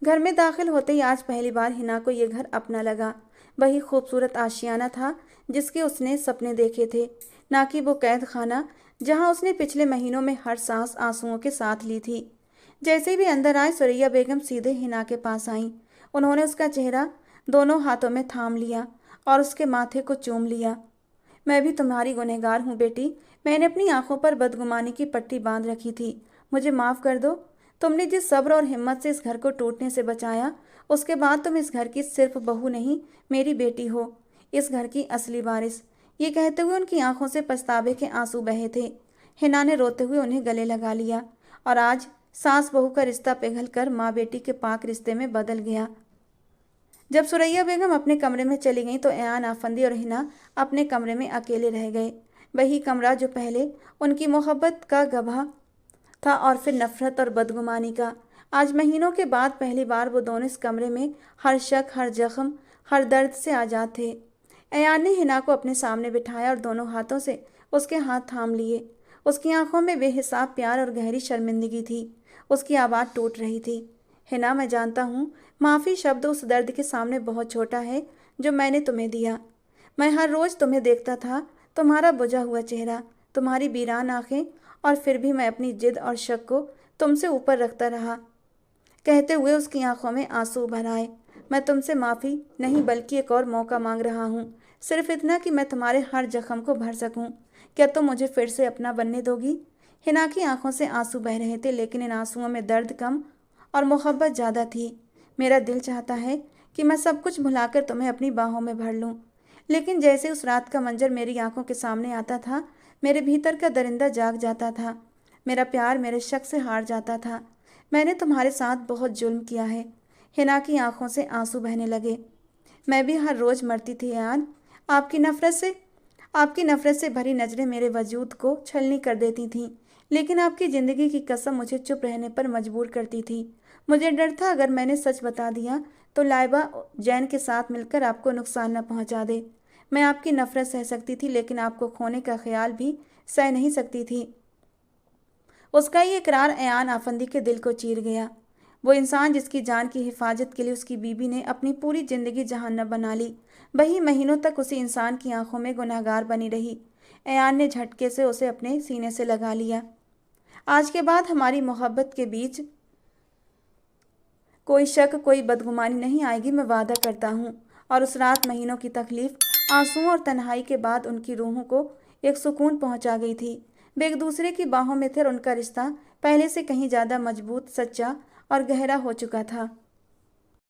घर में दाखिल होते ही आज पहली बार हिना को यह घर अपना लगा। वही खूबसूरत आशियाना था जिसके उसने सपने देखे थे, ना कि वो कैद खाना जहाँ उसने पिछले महीनों में हर सांस आंसुओं के साथ ली थी। जैसे भी अंदर आए, सुरैया बेगम सीधे हिना के पास आईं। उन्होंने उसका चेहरा दोनों हाथों में थाम लिया और उसके माथे को चूम लिया। मैं भी तुम्हारी गुनहगार हूँ बेटी। मैंने अपनी आंखों पर बदगुमानी की पट्टी बांध रखी थी। मुझे माफ़ कर दो। तुमने जिस सब्र और हिम्मत से इस घर को टूटने से बचाया, उसके बाद तुम इस घर की सिर्फ बहू नहीं, मेरी बेटी हो, इस घर की असली वारिस। ये कहते हुए उनकी आंखों से पछतावे के आंसू बहे थे। हिना ने रोते हुए उन्हें गले लगा लिया और आज सास बहू का रिश्ता पिघल कर माँ बेटी के पाक रिश्ते में बदल गया। जब सुरैया बेगम अपने कमरे में चली गईं तो अयान आफंदी और हिना अपने कमरे में अकेले रह गए। वही कमरा जो पहले उनकी मोहब्बत का गवाह था और फिर नफरत और बदगुमानी का। आज महीनों के बाद पहली बार वो दोनों इस कमरे में हर शक, हर जख्म, हर दर्द से आज़ाद थे। अयान ने हिना को अपने सामने बिठाया और दोनों हाथों से उसके हाथ थाम लिए। उसकी आंखों में बेहिसाब प्यार और गहरी शर्मिंदगी थी। उसकी आवाज़ टूट रही थी, हिना, मैं जानता हूँ माफ़ी शब्द उस दर्द के सामने बहुत छोटा है जो मैंने तुम्हें दिया। मैं हर रोज़ तुम्हें देखता था, तुम्हारा बुझा हुआ चेहरा, तुम्हारी वीरान आंखें, और फिर भी मैं अपनी जिद और शक को तुमसे ऊपर रखता रहा। कहते हुए उसकी आंखों में आंसू भर आए। मैं तुमसे माफ़ी नहीं बल्कि एक और मौका मांग रहा हूँ, सिर्फ इतना कि मैं तुम्हारे हर जख्म को भर सकूँ। क्या तुम मुझे फिर से अपना बनने दोगी? हिना की आंखों से आंसू बह रहे थे, लेकिन इन आंसुओं में दर्द कम और मोहब्बत ज़्यादा थी। मेरा दिल चाहता है कि मैं सब कुछ भुलाकर तुम्हें अपनी बाहों में भर लूं, लेकिन जैसे उस रात का मंजर मेरी आंखों के सामने आता था, मेरे भीतर का दरिंदा जाग जाता था। मेरा प्यार मेरे शक से हार जाता था। मैंने तुम्हारे साथ बहुत जुल्म किया है। हिना की आंखों से आंसू बहने लगे। मैं भी हर रोज मरती थी यान। आपकी नफरत से आपकी नफरत से भरी नजरें मेरे वजूद को छलनी कर देती थीं, लेकिन आपकी जिंदगी की कसम मुझे चुप रहने पर मजबूर करती थी। मुझे डर था अगर मैंने सच बता दिया तो लाइबा जैन के साथ मिलकर आपको नुकसान न पहुंचा दे। मैं आपकी नफरत सह सकती थी, लेकिन आपको खोने का ख्याल भी सह नहीं सकती थी। उसका ये इकरार अयान आफंदी के दिल को चीर गया। वो इंसान जिसकी जान की हिफाजत के लिए उसकी बीबी ने अपनी पूरी जिंदगी जहन्नम बना ली, वही महीनों तक उसी इंसान की आंखों में गुनहगार बनी रही। अयान ने झटके से उसे अपने सीने से लगा लिया। आज के बाद हमारी मोहब्बत के बीच कोई शक, कोई बदगुमानी नहीं आएगी, मैं वादा करता हूँ। और उस रात महीनों की तकलीफ, आंसुओं और तन्हाई के बाद उनकी रूहों को एक सुकून पहुंचा गई थी। वे एक दूसरे की बाहों में थे और उनका रिश्ता पहले से कहीं ज़्यादा मजबूत, सच्चा और गहरा हो चुका था।